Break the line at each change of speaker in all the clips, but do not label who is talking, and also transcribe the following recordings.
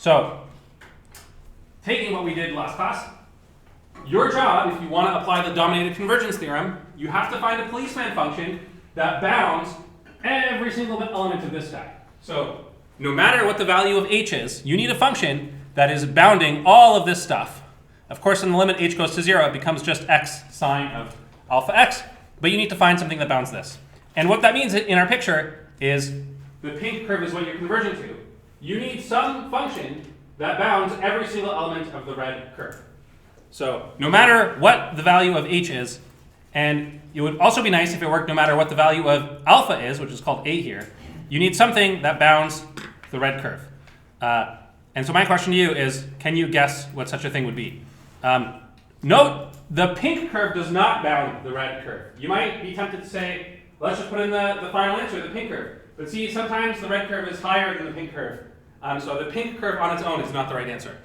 So, taking what we did last class, your job, if you want to apply the dominated convergence theorem, you have to find a policeman function that bounds every single element of this guy. So, no matter what the value of h is, you need a function that is bounding all of this stuff. Of course, when the limit h goes to 0, it becomes just x sine of alpha x, but you need to find something that bounds this. And what that means in our picture is the pink curve is what you're converging to. You need some function that bounds every single element of the red curve. So no matter what the value of h is, and it would also be nice if it worked no matter what the value of alpha is, which is called a here, you need something that bounds the red curve. And so my question to you is, can you guess what such a thing would be? Note, the pink curve does not bound the red curve. You might be tempted to say, let's just put in the final answer, the pink curve. But see, sometimes the red curve is higher than the pink curve. So the pink curve on its own is not the right answer.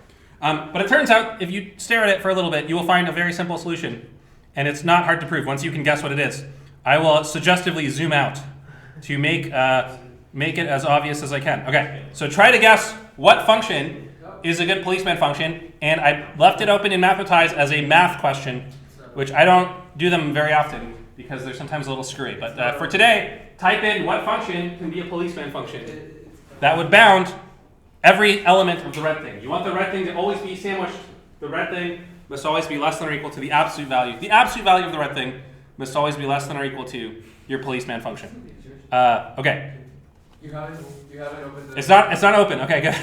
But it turns out, if you stare at it for a little bit, you will find a very simple solution. And it's not hard to prove once you can guess what it is. I will suggestively zoom out to make it as obvious as I can. Okay, so try to guess what function is a good policeman function. And I left it open in Mathematize as a math question, which I don't do them very often because they're sometimes a little screwy. But for today, type in what function can be a policeman function that would bound every element of the red thing. You want the red thing to always be sandwiched. The red thing must always be less than or equal to the absolute value. The absolute value of the red thing must always be less than or equal to your policeman function. Okay.
You haven't opened the...
It's not open. Okay, good.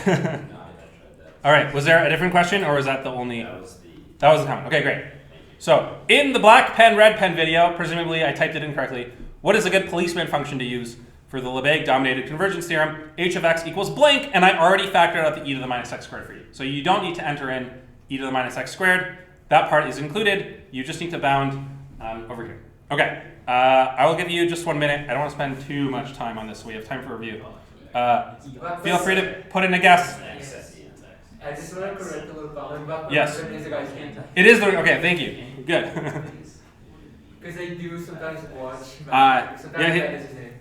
All right. Was there a different question, or was that the only? That was the comment. Okay, great. So in the black pen, red pen video, presumably I typed it incorrectly. What is a good policeman function to use for the Lebesgue dominated convergence theorem? H of x equals blank, and I already factored out the e to the minus x squared for you. So you don't need to enter in e to the minus x squared. That part is included. You just need to bound over here. Okay. I will give you just 1 minute. I don't want to spend too much time on this, so we have time for review. Feel free to put in a guess.
I just want to correct a little comment, but
yes.
It
is the okay. Thank you. Good.
Because they do sometimes watch.
Yeah,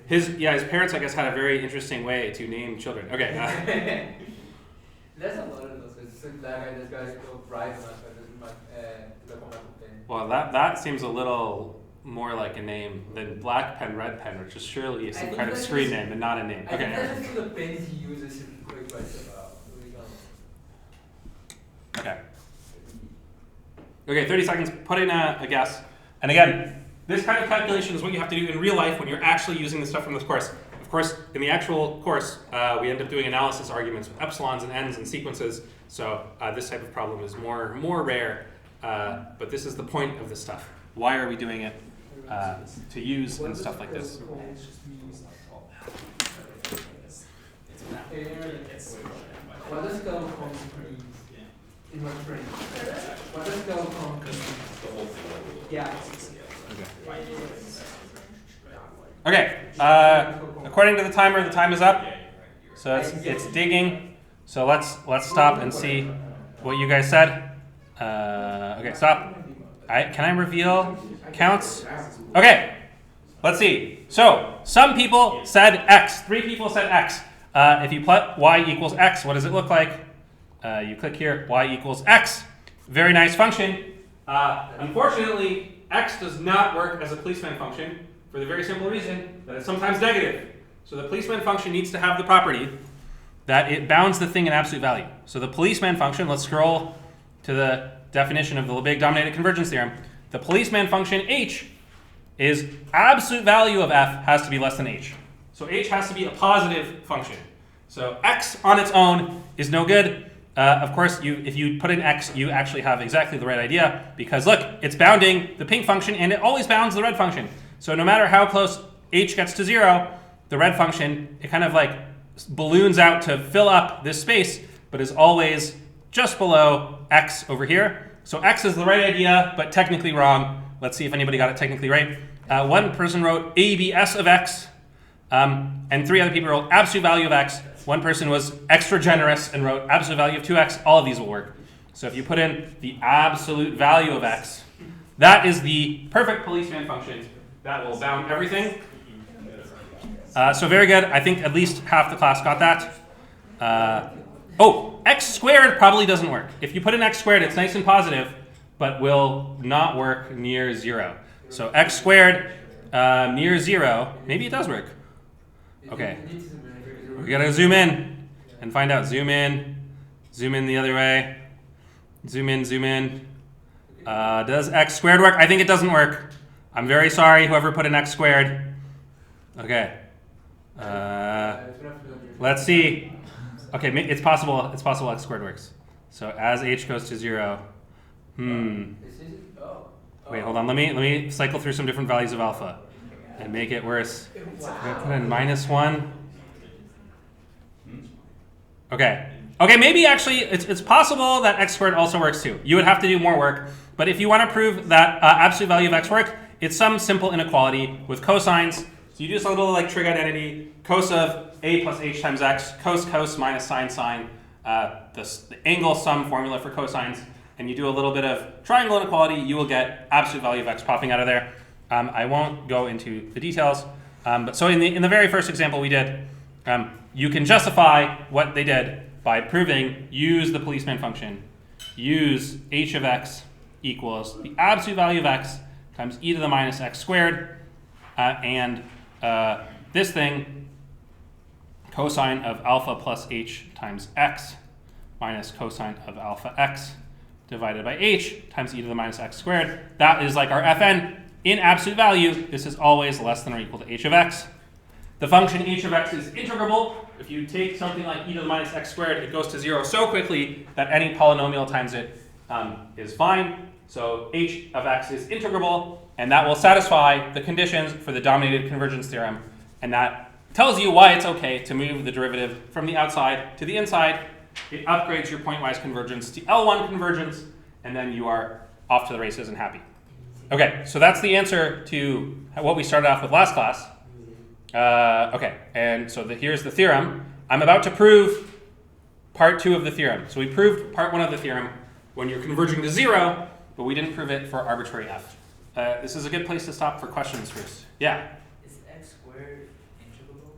his parents, I guess, had a very interesting way to name children. Okay.
There's a lot of those. It's like this guy go bribe
Well, that seems a little more like a name than black pen, red pen, which is surely some kind of screen name and not a name. Okay.
I think that's the pens he uses in quick questions.
Okay, 30 seconds, put in a guess. And again, this kind of calculation is what you have to do in real life when you're actually using the stuff from this course. Of course, in the actual course, we end up doing analysis arguments with epsilons and n's and sequences. So this type of problem is more rare. But this is the point of this stuff. Why are we doing it to use and stuff like this?
What does go mean in my brain? What does go mean? Yeah.
Okay. According to the timer, the time is up. So it's digging. So let's stop and see what you guys said. Okay, stop. Can I reveal counts? Okay. Let's see. So some people said x. 3 people said x. If you plot y equals x, what does it look like? You click here, y equals x. Very nice function. Unfortunately, x does not work as a policeman function for the very simple reason that it's sometimes negative. So the policeman function needs to have the property that it bounds the thing in absolute value. So the policeman function, let's scroll to the definition of the Lebesgue dominated convergence theorem. The policeman function h is absolute value of f has to be less than h. So h has to be a positive function. So x on its own is no good. Of course, if you put in x, you actually have exactly the right idea because look, it's bounding the pink function and it always bounds the red function. So no matter how close h gets to 0, the red function, it kind of like balloons out to fill up this space, but is always just below x over here. So x is the right idea, but technically wrong. Let's see if anybody got it technically right. One person wrote abs of x, and 3 other people wrote absolute value of x. One person was extra generous and wrote absolute value of 2x. All of these will work. So if you put in the absolute value of x, that is the perfect policeman function that will bound everything. So very good. I think at least half the class got that. x squared probably doesn't work. If you put in x squared, it's nice and positive, but will not work near 0. So x squared near 0, maybe it does work. Okay, we gotta zoom in and find out. Zoom in the other way. Zoom in. Does x squared work? I think it doesn't work. I'm very sorry, whoever put in x squared. Okay. Let's see. Okay, it's possible. It's possible x squared works. So as h goes to 0. Wait, hold on. Let me cycle through some different values of alpha and make it worse. I'm gonna put in -1. Okay. Okay, maybe actually it's possible that x squared also works too. You would have to do more work, but if you want to prove that absolute value of x work, it's some simple inequality with cosines. So you do just a little like trig identity, cos of a plus h times x, cos minus sine, the angle sum formula for cosines, and you do a little bit of triangle inequality, you will get absolute value of x popping out of there. I won't go into the details, but so in the very first example we did, you can justify what they did by proving use the policeman function, use h of x equals the absolute value of x times e to the minus x squared, and this thing, cosine of alpha plus h times x minus cosine of alpha x divided by h times e to the minus x squared. That is like our fn. In absolute value, this is always less than or equal to h of x. The function h of x is integrable. If you take something like e to the minus x squared, it goes to 0 so quickly that any polynomial times it is fine. So h of x is integrable, and that will satisfy the conditions for the dominated convergence theorem. And that tells you why it's okay to move the derivative from the outside to the inside. It upgrades your pointwise convergence to L1 convergence, and then you are off to the races and happy. Okay, so that's the answer to what we started off with last class. Okay, and so here's the theorem. I'm about to prove part 2 of the theorem. So we proved part 1 of the theorem when you're converging to 0, but we didn't prove it for arbitrary f. This is a good place to stop for questions first. Yeah?
Is x squared integrable?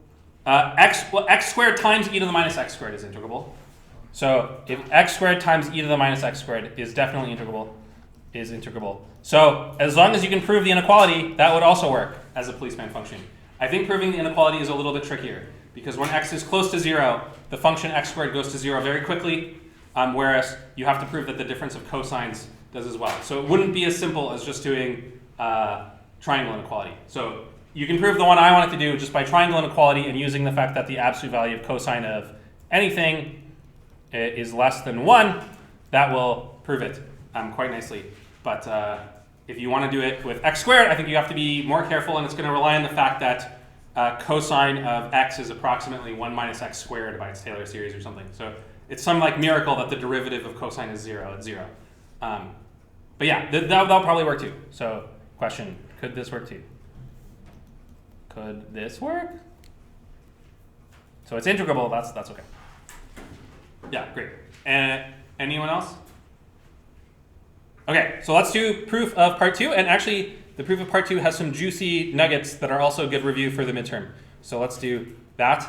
X squared times e to the minus x squared is integrable. So if x squared times e to the minus x squared is definitely integrable, So as long as you can prove the inequality, that would also work as a policeman function. I think proving the inequality is a little bit trickier, because when x is close to 0, the function x squared goes to 0 very quickly, whereas you have to prove that the difference of cosines does as well. So it wouldn't be as simple as just doing triangle inequality. So you can prove the one I wanted to do just by triangle inequality and using the fact that the absolute value of cosine of anything is less than 1. That will prove it quite nicely. But if you want to do it with x squared, I think you have to be more careful, and it's going to rely on the fact that cosine of x is approximately 1 minus x squared by its Taylor series or something. So it's some like miracle that the derivative of cosine is 0 at 0. But yeah, that'll probably work too. So question, could this work too? Could this work? So it's integrable, that's okay. Yeah, great. Anyone else? Okay, so let's do proof of part 2. And actually, the proof of part 2 has some juicy nuggets that are also good review for the midterm. So let's do that.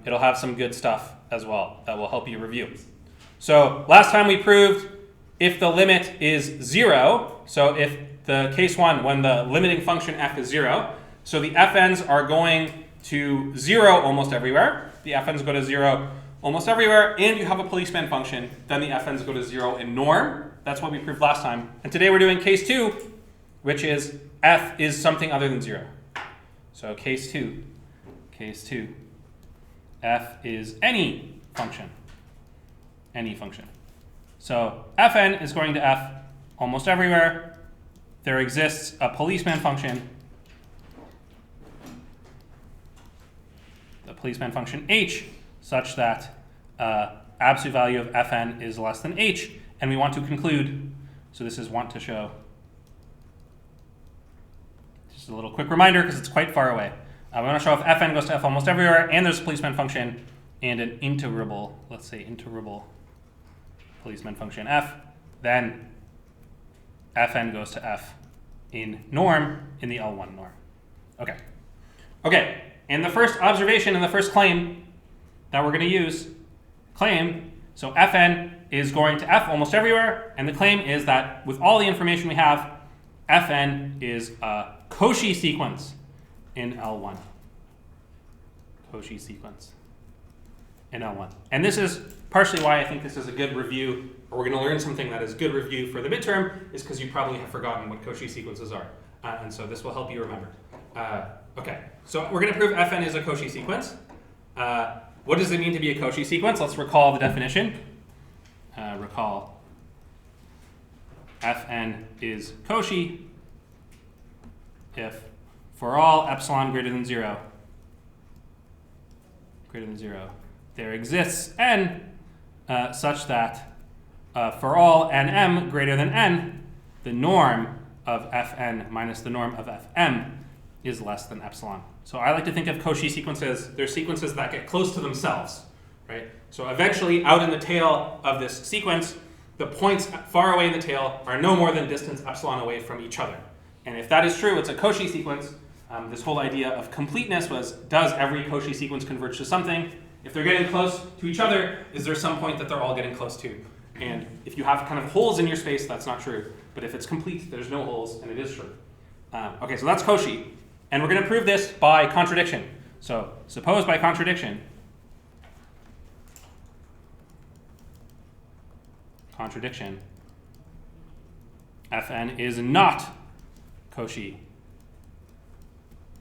It'll have some good stuff as well that will help you review. So last time we proved if the limit is 0, so if the case 1, when the limiting function f is 0, so the fn's are going to 0 almost everywhere. The fn's go to 0 almost everywhere, and you have a policeman function, then the fn's go to 0 in norm. That's what we proved last time. And today we're doing case 2, which is f is something other than 0. So case 2, f is any function. So fn is going to f almost everywhere. There exists a policeman function, the policeman function h, such that absolute value of fn is less than h, and we want to conclude, so this is want to show. Just a little quick reminder because it's quite far away. We want to show if fn goes to f almost everywhere, and there's a policeman function, and an integrable, let's say integrable policeman function f, then fn goes to f in norm in the L1 norm. Okay, and the first observation and the first claim that we're going to use, claim So Fn is going to F almost everywhere, and the claim is that with all the information we have, Fn is a Cauchy sequence in L1. Cauchy sequence in L1. And this is partially why I think this is a good review, or we're going to learn something that is good review for the midterm, is because you probably have forgotten what Cauchy sequences are. And so this will help you remember. Okay, so we're going to prove Fn is a Cauchy sequence. What does it mean to be a Cauchy sequence? Let's recall the definition. Recall Fn is Cauchy if for all epsilon greater than 0, there exists n such that for all nm greater than n, the norm of Fn minus the norm of Fm is less than epsilon. So I like to think of Cauchy sequences, they're sequences that get close to themselves, right? So eventually out in the tail of this sequence, the points far away in the tail are no more than distance epsilon away from each other. And if that is true, it's a Cauchy sequence. This whole idea of completeness was, does every Cauchy sequence converge to something? If they're getting close to each other, is there some point that they're all getting close to? And if you have kind of holes in your space, that's not true. But if it's complete, there's no holes, and it is true. Okay, so that's Cauchy. And we're going to prove this by contradiction. So suppose by contradiction, Fn is not Cauchy.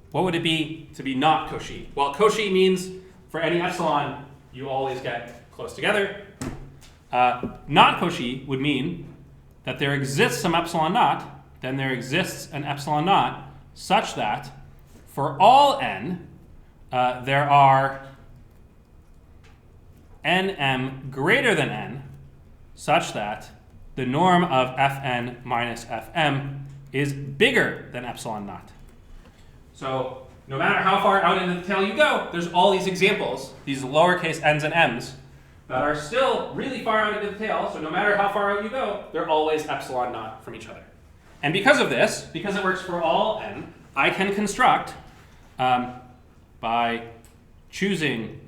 What would it be to be not Cauchy? Well, Cauchy means for any epsilon, you always get close together. Not Cauchy would mean that there exists some epsilon naught, then there exists an epsilon naught such that for all n, there are nm greater than n such that the norm of Fn minus Fm is bigger than epsilon naught. So no matter how far out into the tail you go, there's all these examples, these lowercase n's and m's, that are still really far out into the tail. So no matter how far out you go, they're always epsilon naught from each other. And because of this, because it works for all n, I can construct by choosing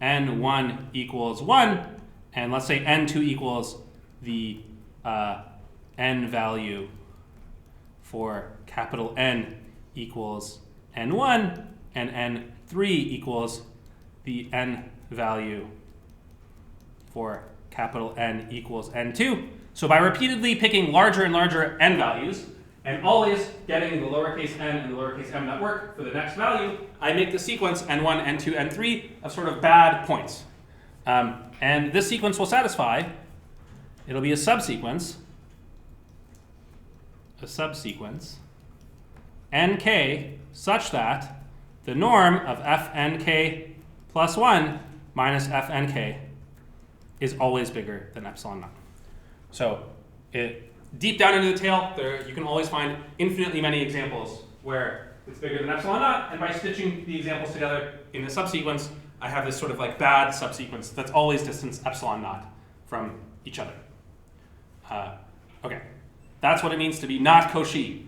n1 equals 1, and let's say n2 equals the n value for capital N equals n1, and n3 equals the n value for capital N equals n2. So by repeatedly picking larger and larger n values, and always getting the lowercase n and the lowercase m that work for the next value, I make the sequence n1, n2, n3 of sort of bad points. And this sequence will satisfy, it'll be a subsequence, nk such that the norm of fnk plus 1 minus fnk is always bigger than epsilon naught. So deep down into the tail, you can always find infinitely many examples where it's bigger than epsilon naught, and by stitching the examples together in the subsequence, I have this sort of like bad subsequence that's always distance epsilon naught from each other. Okay, that's what it means to be not Cauchy.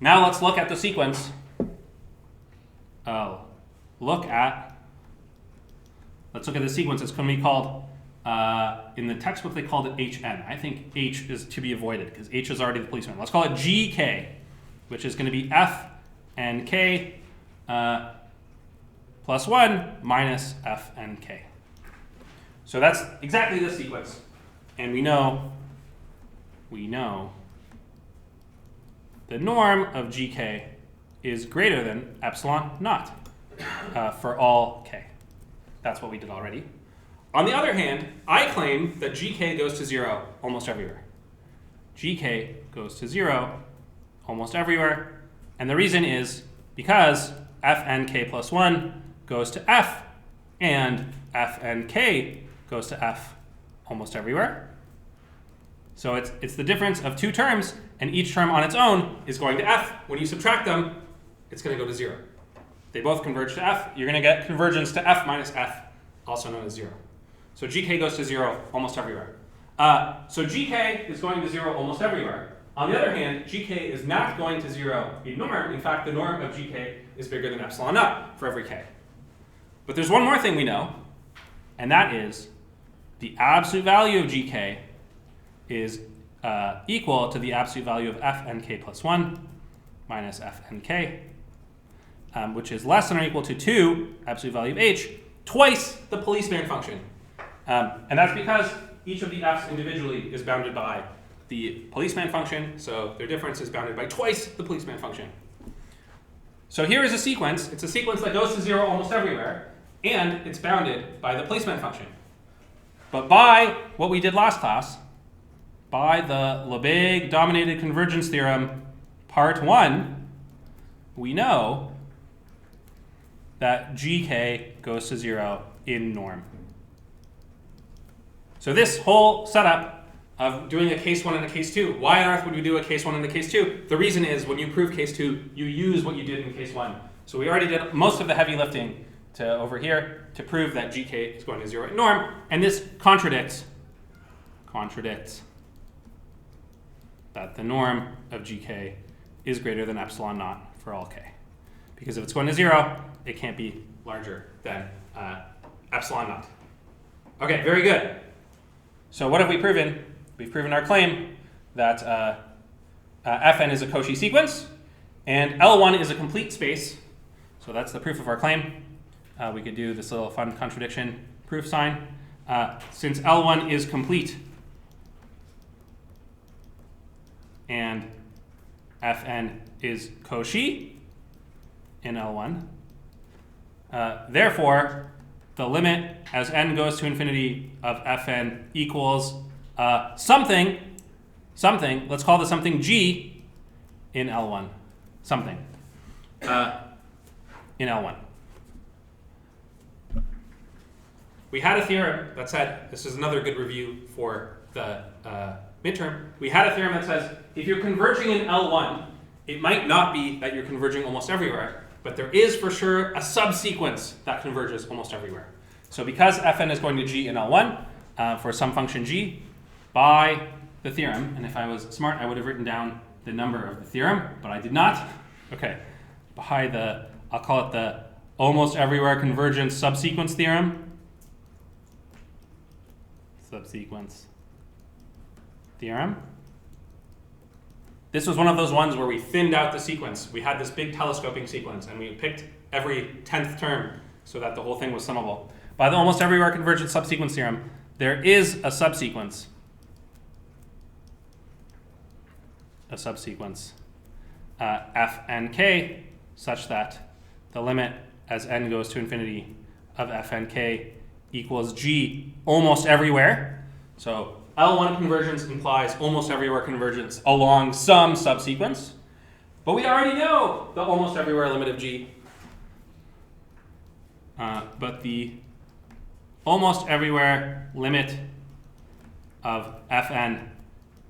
Now let's look at the sequence. Let's look at the sequence. It's going to be called, in the textbook they called it HN. I think H is to be avoided because H is already the policeman. Let's call it GK, which is going to be F and K plus 1 minus F and K. So that's exactly the sequence. And we know the norm of GK is greater than epsilon naught for all K. That's what we did already. On the other hand, I claim that GK goes to 0 almost everywhere. GK goes to 0 almost everywhere. And the reason is because fnk plus 1 goes to F and fnk goes to F almost everywhere. So it's the difference of two terms, and each term on its own is going to F. When you subtract them, it's going to go to 0. They both converge to F. You're going to get convergence to F minus F, also known as 0. So GK goes to 0 almost everywhere. So GK is going to 0 almost everywhere. On the other hand, GK is not going to 0 in norm. In fact, the norm of GK is bigger than epsilon naught for every K. But there's one more thing we know, and that is the absolute value of gk is equal to the absolute value of fnk plus 1 minus fnk, which is less than or equal to 2, absolute value of h, twice the policeman function. And that's because each of the f's individually is bounded by the policeman function, so their difference is bounded by twice the policeman function. So here is a sequence. It's a sequence that goes to 0 almost everywhere, and it's bounded by the policeman function. But by what we did last class, by the Lebesgue dominated convergence theorem, part 1, we know that gk goes to 0 in norm. So this whole setup of doing a case 1 and a case 2, why on earth would we do a case 1 and a case 2? The reason is when you prove case 2, you use what you did in case 1. So we already did most of the heavy lifting to over here to prove that gk is going to 0 in norm, and this contradicts that the norm of gk is greater than epsilon naught for all k. Because if it's going to 0, it can't be larger than epsilon naught. Okay, very good. So what have we proven? We've proven our claim that Fn is a Cauchy sequence, and L1 is a complete space. So that's the proof of our claim. We could do this little fun contradiction proof sign. Since L1 is complete, and Fn is Cauchy in L1, therefore, the limit as n goes to infinity of Fn equals something, let's call this something g in L1, something in L1. We had a theorem that said, this is another good review for the midterm, we had a theorem that says if you're converging in L1, it might not be that you're converging almost everywhere, but there is for sure a subsequence that converges almost everywhere. So because Fn is going to g in L1 for some function g, by the theorem, and if I was smart, I would have written down the number of the theorem, but I did not. Okay, by the, I'll call it the almost everywhere convergence subsequence theorem. Subsequence theorem. This was one of those ones where we thinned out the sequence. We had this big telescoping sequence, and we picked every 10th term so that the whole thing was summable. By the almost everywhere convergence subsequence theorem, there is a subsequence f and k such that the limit as n goes to infinity of f and k equals g almost everywhere. So L1 convergence implies almost everywhere convergence along some subsequence. But we already know the almost everywhere limit of g. But the almost everywhere limit of Fn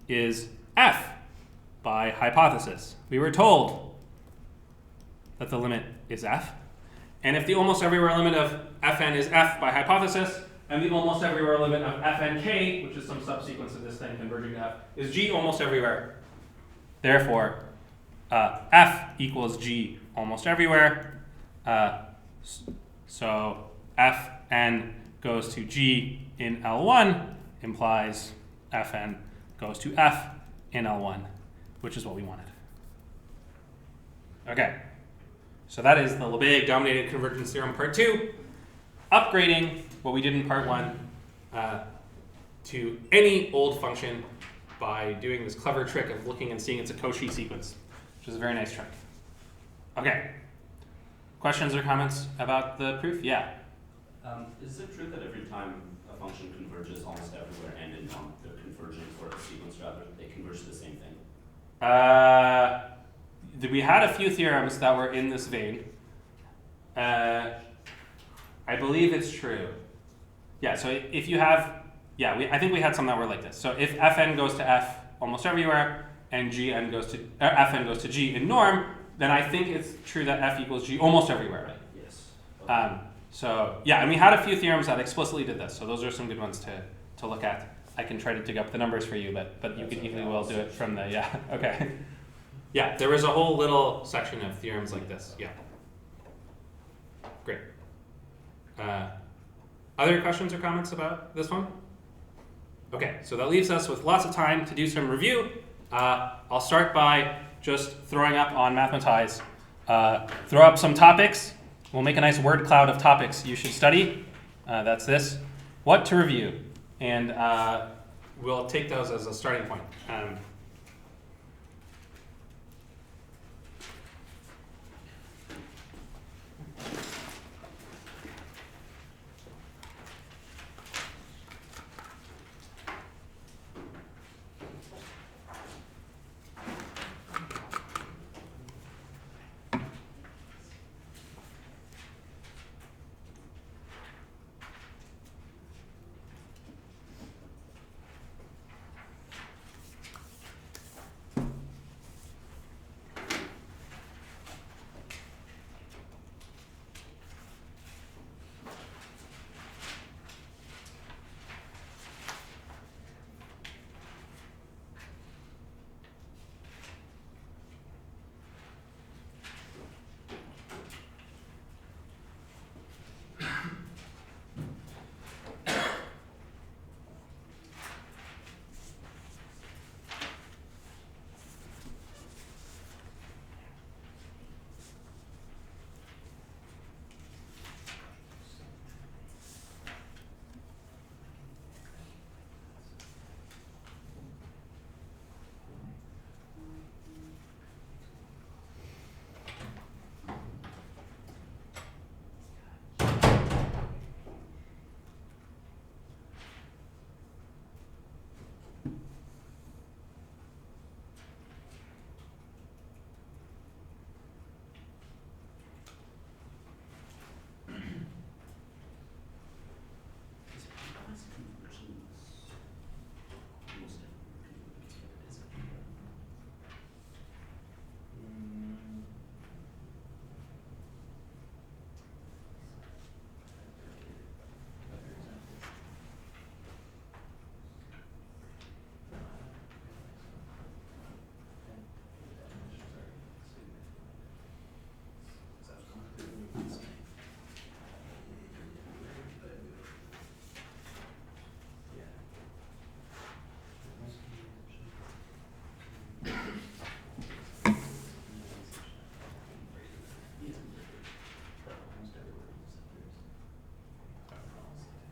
is f by hypothesis. We were told that the limit is f. And if the almost everywhere limit of Fn is f by hypothesis, and the almost everywhere limit of Fnk, which is some subsequence of this thing converging to f, is g almost everywhere, therefore f equals g almost everywhere. So Fn goes to g in L1 implies Fn goes to f in L1, which is what we wanted. Okay, so that is the Lebesgue dominated convergence theorem part 2, upgrading what we did in part 1 to any old function by doing this clever trick of looking and seeing it's a Cauchy sequence, which is a very nice trick. Okay, questions or comments about the proof? Yeah.
Is it true that every time a function converges almost everywhere and in norm, they're converging for a sequence rather, they converge to the same thing?
We had a few theorems that were in this vein. I believe it's true. Yeah, so if you have, I think we had some that were like this. So if Fn goes to f almost everywhere and Fn goes to g in norm, then I think it's true that f equals g almost everywhere.
Right, yes. Okay.
And we had a few theorems that explicitly did this. So those are some good ones to look at. I can try to dig up the numbers for you, but you can easily well do it from the, okay. Yeah, there was a whole little section of theorems like this, yeah. Great. Other questions or comments about this one? Okay, so that leaves us with lots of time to do some review. I'll start by just throwing up on Mathematize. Throw up some topics. We'll make a nice word cloud of topics you should study. That's this. What to review. And we'll take those as a starting point.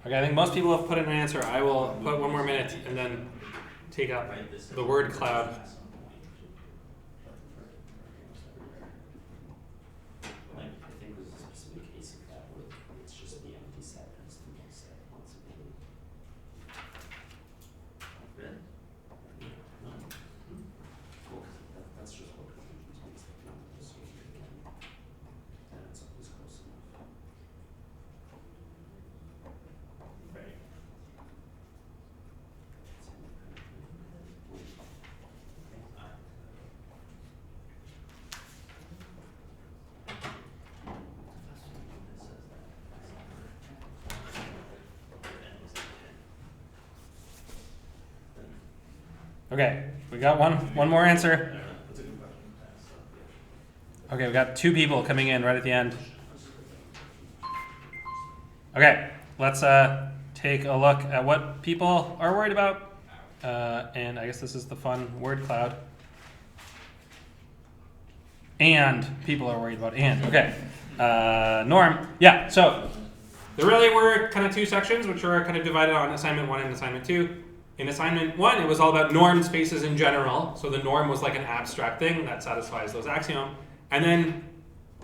Okay, I think most people have put in an answer. I will put 1 more minute and then take up the word cloud.
I think there's a specific case of that where it's just the empty set and it's the null set once again. Really? No. Well, that's just what confusions means. Like, no, just go here again. And it's always close enough. Right.
Okay, we got one more answer. Okay, we got 2 people coming in right at the end. Okay, let's take a look at what people are worried about. And I guess this is the fun word cloud. And people are worried about and. Okay, Norm. Yeah, so there really were kind of 2 sections, which are kind of divided on assignment 1 and assignment 2. In assignment 1, it was all about norm spaces in general. So the norm was like an abstract thing that satisfies those axioms. And then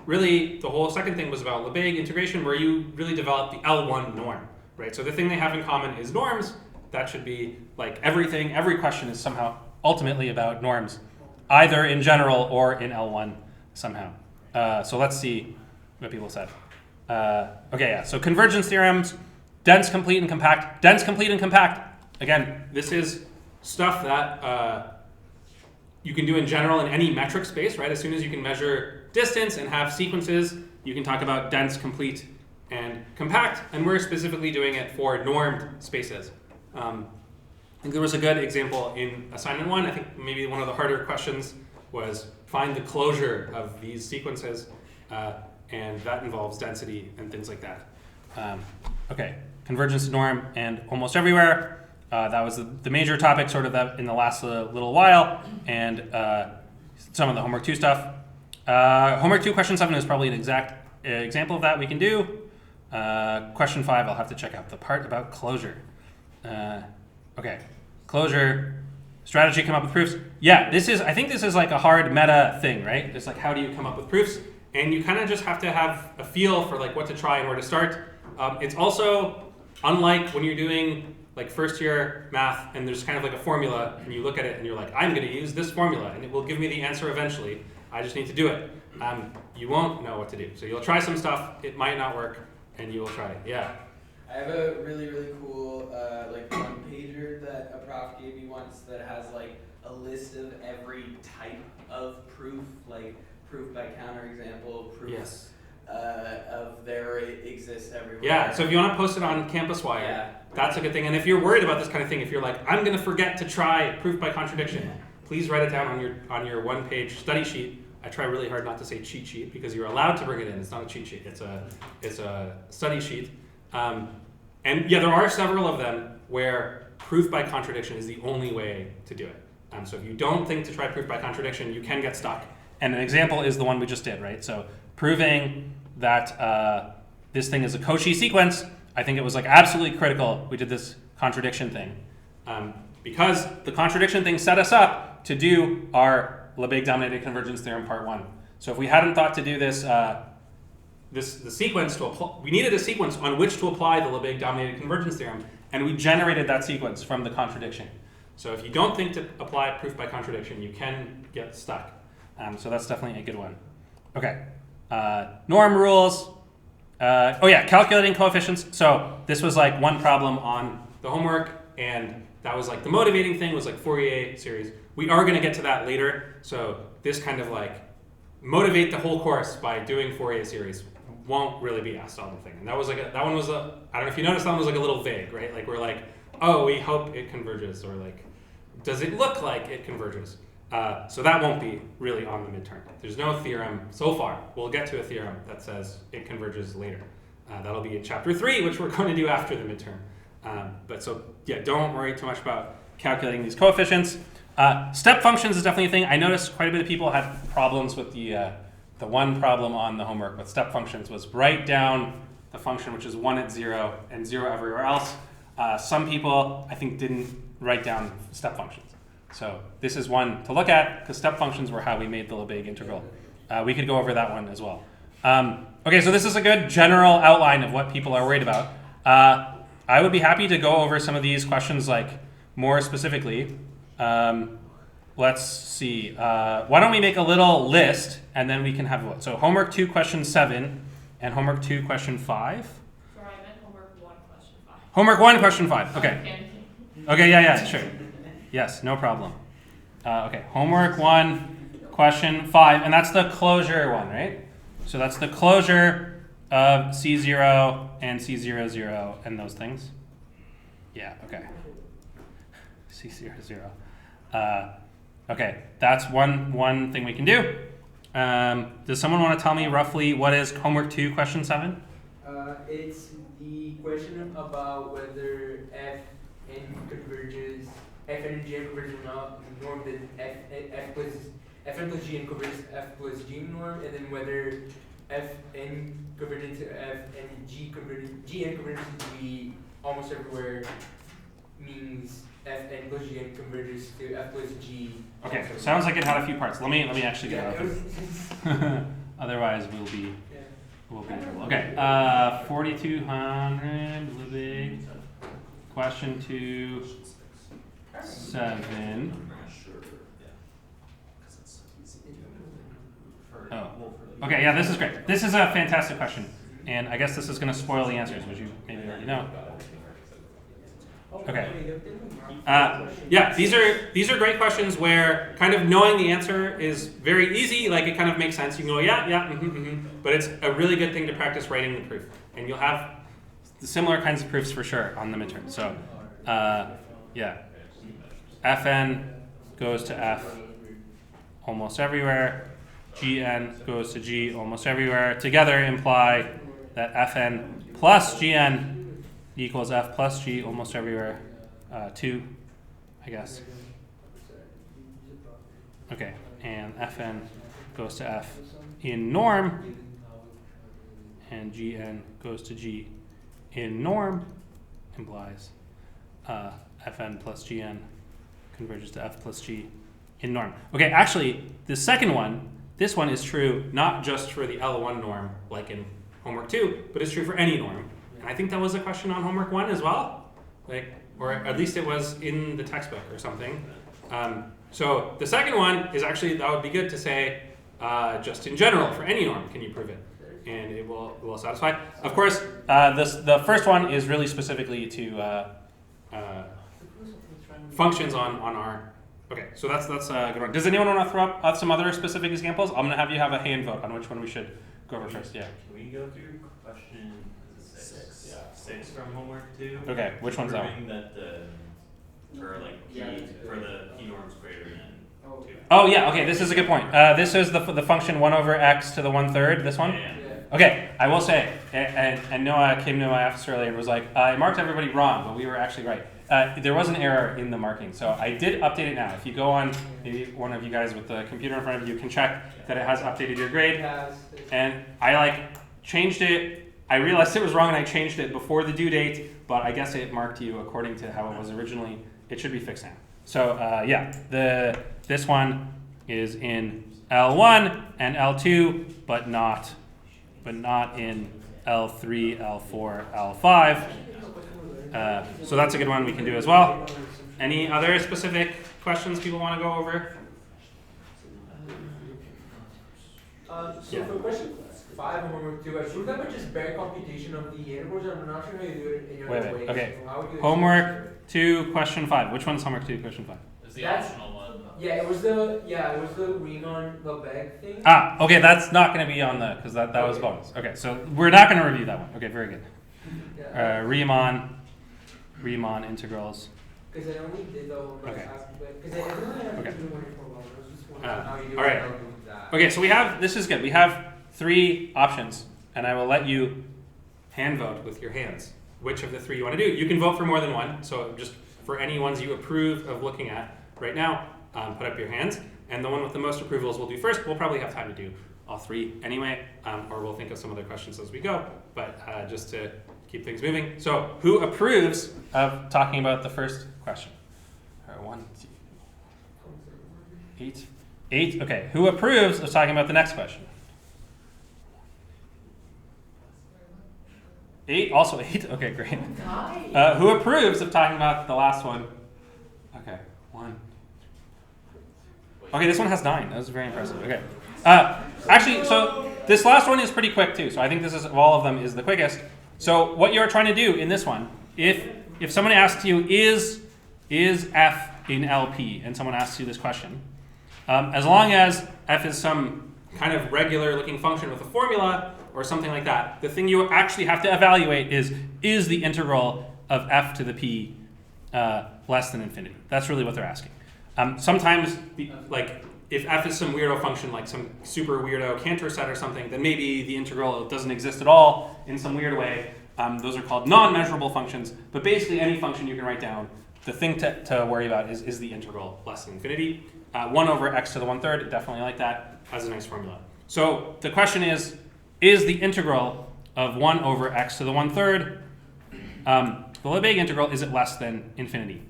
really the whole second thing was about Lebesgue integration, where you really develop the L1 norm, right? So the thing they have in common is norms. That should be like everything. Every question is somehow ultimately about norms, either in general or in L1 somehow. So let's see what people said. Okay, yeah. So convergence theorems, dense, complete, and compact. Dense, complete, and compact. Again, this is stuff that you can do in general in any metric space, right? As soon as you can measure distance and have sequences, you can talk about dense, complete, and compact. And we're specifically doing it for normed spaces. I think there was a good example in assignment 1. I think maybe one of the harder questions was find the closure of these sequences, and that involves density and things like that. Okay, convergence to norm, and almost everywhere. That was the major topic sort of that in the last little while, and some of the homework 2 stuff. Homework 2 question 7 is probably an exact example of that we can do. Question 5, I'll have to check out the part about closure. Okay, closure, strategy, come up with proofs. Yeah, I think this is like a hard meta thing, right? It's like, how do you come up with proofs? And you kind of just have to have a feel for like what to try and where to start. It's also unlike when you're doing like first year math and there's kind of like a formula and you look at it and you're like, I'm going to use this formula and it will give me the answer eventually. I just need to do it. You won't know what to do. So you'll try some stuff, it might not work, and you will try it. Yeah.
I have a really, really cool like one pager that a prof gave me once that has like a list of every type of proof, like proof by counterexample, proof
Yes.
of there it exists everywhere.
Yeah, so if you want to post it on Campus Wire,
Yeah.
that's a good thing. And if you're worried about this kind of thing, if you're like, I'm going to forget to try proof by contradiction, please write it down on your one-page study sheet. I try really hard not to say cheat sheet because you're allowed to bring it in. It's not a cheat sheet. It's a study sheet. And yeah, there are several of them where proof by contradiction is the only way to do it. So if you don't think to try proof by contradiction, you can get stuck. And an example is the one we just did, right? So proving that this thing is a Cauchy sequence, I think it was like absolutely critical we did this contradiction thing. Because the contradiction thing set us up to do our Lebesgue dominated convergence theorem part 1. So if we hadn't thought to do this, the sequence we needed a sequence on which to apply the Lebesgue dominated convergence theorem, and we generated that sequence from the contradiction. So if you don't think to apply proof by contradiction, you can get stuck. So that's definitely a good one. Okay, norm rules. Oh yeah, calculating coefficients. So this was like one problem on the homework, and that was like the motivating thing was like Fourier series. We are going to get to that later. So this kind of like motivate the whole course by doing Fourier series won't really be asked on the thing. And that was like that one was I don't know if you noticed, that one was like a little vague, right? Like we're like, oh, we hope it converges, or like, does it look like it converges? So that won't be really on the midterm. There's no theorem so far. We'll get to a theorem that says it converges later. That'll be in chapter 3, which we're going to do after the midterm. But so yeah, don't worry too much about calculating these coefficients. Step functions is definitely a thing. I noticed quite a bit of people had problems with the one problem on the homework with step functions was write down the function which is 1 at 0 and 0 everywhere else. Some people, I think, didn't write down step functions. So this is one to look at because step functions were how we made the Lebesgue integral. We could go over that one as well. Okay, so this is a good general outline of what people are worried about. I would be happy to go over some of these questions like more specifically. Let's see. Why don't we make a little list and then we can have a look. So homework 2 question 7 and homework 2 question 5.
Sorry, I meant homework 1 question 5.
Homework 1 question 5. Okay. Okay, yeah, sure. Yes, no problem. Okay, homework 1 question 5, and that's the closure one, right? So that's the closure of C0 and C00 and those things. Yeah, okay. C00. Okay, that's one thing we can do. Does someone want to tell me roughly what is homework 2 question 7?
It's the question about whether f and converges, f and g converges or not, norm that fn plus gn converges f plus g norm, and then whether fn converted to f and gn converges to g almost everywhere means fn plus gn converges to f plus g.
Okay, sounds like it had a few parts. Let me actually get it open. Otherwise we'll be in trouble. Okay, 4200 Lebesgue question 2 7. Oh, okay, yeah, this is great. This is a fantastic question, and I guess this is going to spoil the answers, which you maybe already know. Okay. Yeah, these are great questions where kind of knowing the answer is very easy. Like it kind of makes sense. You can go, yeah, but it's a really good thing to practice writing the proof, and you'll have similar kinds of proofs for sure on the midterm. So, yeah, Fn goes to F almost everywhere. Gn goes to G almost everywhere. Together imply that Fn plus Gn equals f plus g almost everywhere. 2, I guess. Okay, and fn goes to f in norm, and gn goes to g in norm, implies fn plus gn converges to f plus g in norm. Okay, actually, the second one, this one is true not just for the L1 norm, like in homework 2, but it's true for any norm. And I think that was a question on homework 1 as well, like, or at least it was in the textbook or something. So the second one is actually, that would be good to say, just in general, for any norm, can you prove it? And it will satisfy. Of course, the first one is really specifically to functions on R. Okay, so that's a good one. Does anyone want to throw up some other specific examples? I'm going to have you have a hand vote on which one we should go over first. Yeah.
Can we go through question is it 6?
Yeah.
6 from homework 2?
Okay, which one's that one?
Proving that for like P, for the P norm's greater than 2.
Oh yeah, okay, this is a good point. This is the function 1 over x to the 1/3, this one?
Yeah.
Okay, I will say, and Noah came to my office earlier and was like, I marked everybody wrong, but we were actually right. There was an error in the marking, so I did update it now. If you go on, maybe one of you guys with the computer in front of you can check that it has updated your grade. And I changed it. I realized it was wrong and I changed it before the due date, but I guess it marked you according to how it was originally. It should be fixed now. So yeah, this one is in L1 and L2, but not in L3, L4, L5. So that's a good one we can do as well. Any other specific questions people want to go over?
So for question 5 on homework 2, I showed them just bare computation of the intervals. I'm not sure how you do it in your other way.
Okay.
So how would you
Homework 2, question 5. Which one's homework 2, question 5?
It's the
That's-
optional one.
Yeah, it was the Riemann Lebesgue thing.
Okay, that's not going to be on the, because that was bonus. Okay, so we're not going to review that one. Okay, very good.
Yeah.
Riemann integrals.
Because I only did the one
Okay.
because I really had
Okay.
to do one for a while. I was just wondering how you do
all right.
it. How you do that.
Okay, so this is good. We have 3 options, and I will let you hand vote with your hands which of the 3 you want to do. You can vote for more than one, so just for any ones you approve of looking at right now, put up your hands. And the one with the most approvals we'll do first. We'll probably have time to do all 3 anyway, or we'll think of some other questions as we go, but just to keep things moving. So who approves of talking about the first question? 1, 2, 8. 8, okay. Who approves of talking about the next question? 8, also 8. Okay, great. Who approves of talking about the last one? Okay, 1. Okay, this one has 9. That was very impressive. Okay. Actually, so this last one is pretty quick too. So I think this is of all of them is the quickest. So what you're trying to do in this one, if someone asks you is f in LP, and someone asks you this question, as long as f is some kind of regular looking function with a formula or something like that, the thing you actually have to evaluate is the integral of f to the p less than infinity. That's really what they're asking. Sometimes, if f is some weirdo function, like some super weirdo Cantor set or something, then maybe the integral doesn't exist at all in some weird way. Those are called non-measurable functions. But basically, any function you can write down, the thing to worry about is the integral less than infinity. 1 over x to the 1/3, definitely like that, has a nice formula. So the question is the integral of 1 over x to the 1/3, the Lebesgue integral, is it less than infinity?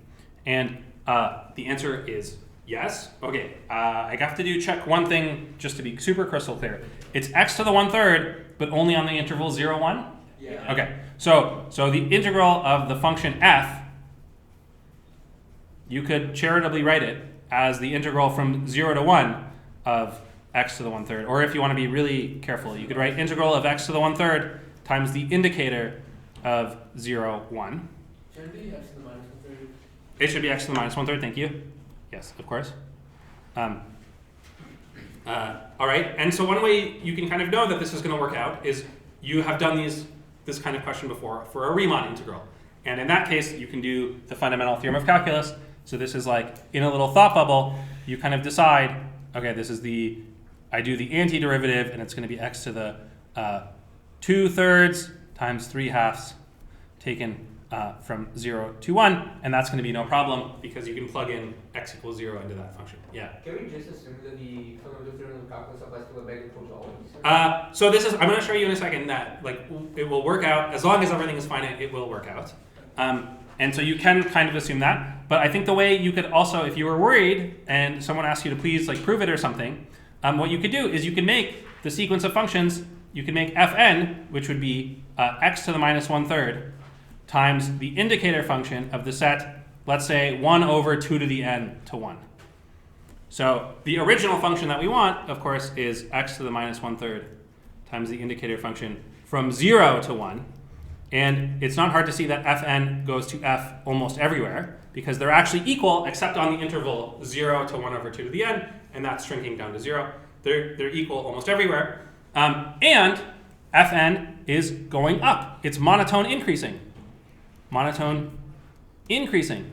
And the answer is yes. Okay, I have to check one thing just to be super crystal clear. It's x to the 1/3, but only on the interval 0, 1?
Yeah.
Okay, so the integral of the function f, you could charitably write it as the integral from 0 to 1 of x to the 1/3. Or if you want to be really careful, you could write integral of x to the 1/3 times the indicator of 0, 1.
Should it be x to the minus 1/3?
It should be x to the minus 1/3, thank you. Yes, of course. All right, and so one way you can kind of know that this is going to work out is you have done this kind of question before for a Riemann integral. And in that case, you can do the fundamental theorem of calculus. So this is like in a little thought bubble, you kind of decide, okay, I do the antiderivative, and it's going to be x to the 2/3 times 3/2 taken from 0 to 1, and that's going to be no problem because you can plug in x equals 0 into that function. Yeah.
Can we just assume that the fundamental theorem of calculus applies to Lebesgue approach always?
So this is, I'm going to show you in a second that like it will work out as long as everything is finite. It will work out, and so you can kind of assume that. But I think the way you could also, if you were worried and someone asked you to please like prove it or something, what you could do is you can make the sequence of functions. You can make fn, which would be x to the minus 1/3 times the indicator function of the set, let's say 1 over 2 to the n to 1. So the original function that we want, of course, is x to the minus 1/3 times the indicator function from 0 to 1. And it's not hard to see that fn goes to f almost everywhere because they're actually equal except on the interval 0 to 1 over 2 to the n, and that's shrinking down to 0. They're equal almost everywhere. And fn is going up. It's monotone increasing. Monotone increasing.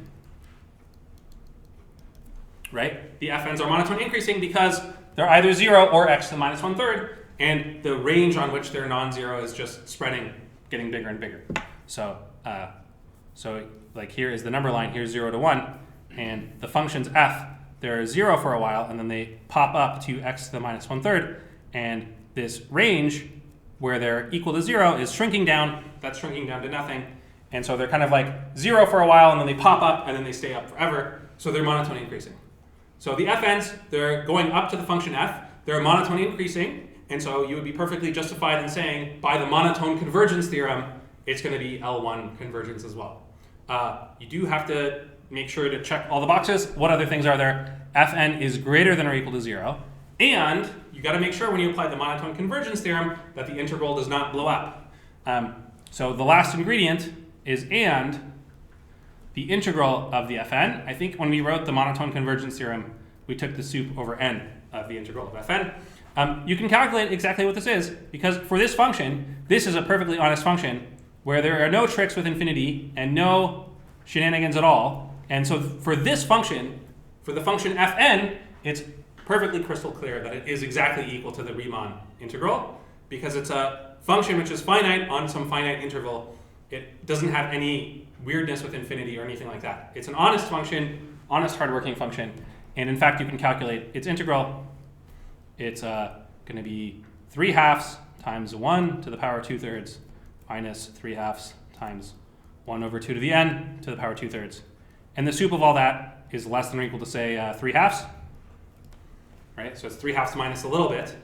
Right? The fn's are monotone increasing because they're either 0 or x to the minus 1/3, and the range on which they're non-zero is just spreading, getting bigger and bigger. So like here is the number line, here's 0 to 1, and the functions f, they're 0 for a while, and then they pop up to x to the minus 1/3, and this range where they're equal to 0 is shrinking down. That's shrinking down to nothing. And so they're kind of like 0 for a while, and then they pop up, and then they stay up forever. So they're monotone increasing. So the fn's, they're going up to the function f. They're monotone increasing. And so you would be perfectly justified in saying, by the monotone convergence theorem, it's going to be L1 convergence as well. You do have to make sure to check all the boxes. What other things are there? Fn is greater than or equal to 0. And you got to make sure when you apply the monotone convergence theorem that the integral does not blow up. So the last ingredient is and the integral of the fn. I think when we wrote the monotone convergence theorem, we took the sup over n of the integral of fn. You can calculate exactly what this is because for this function, this is a perfectly honest function where there are no tricks with infinity and no shenanigans at all. And so for this function, for the function fn, it's perfectly crystal clear that it is exactly equal to the Riemann integral because it's a function which is finite on some finite interval. It doesn't have any weirdness with infinity or anything like that. It's an honest function, honest hardworking function. And in fact, you can calculate its integral. It's going to be 3/2 times 1 to the power 2/3 minus 3/2 times 1 over 2 to the n to the power 2/3. And the sup of all that is less than or equal to, say, 3/2. Right? So it's 3/2 minus a little bit.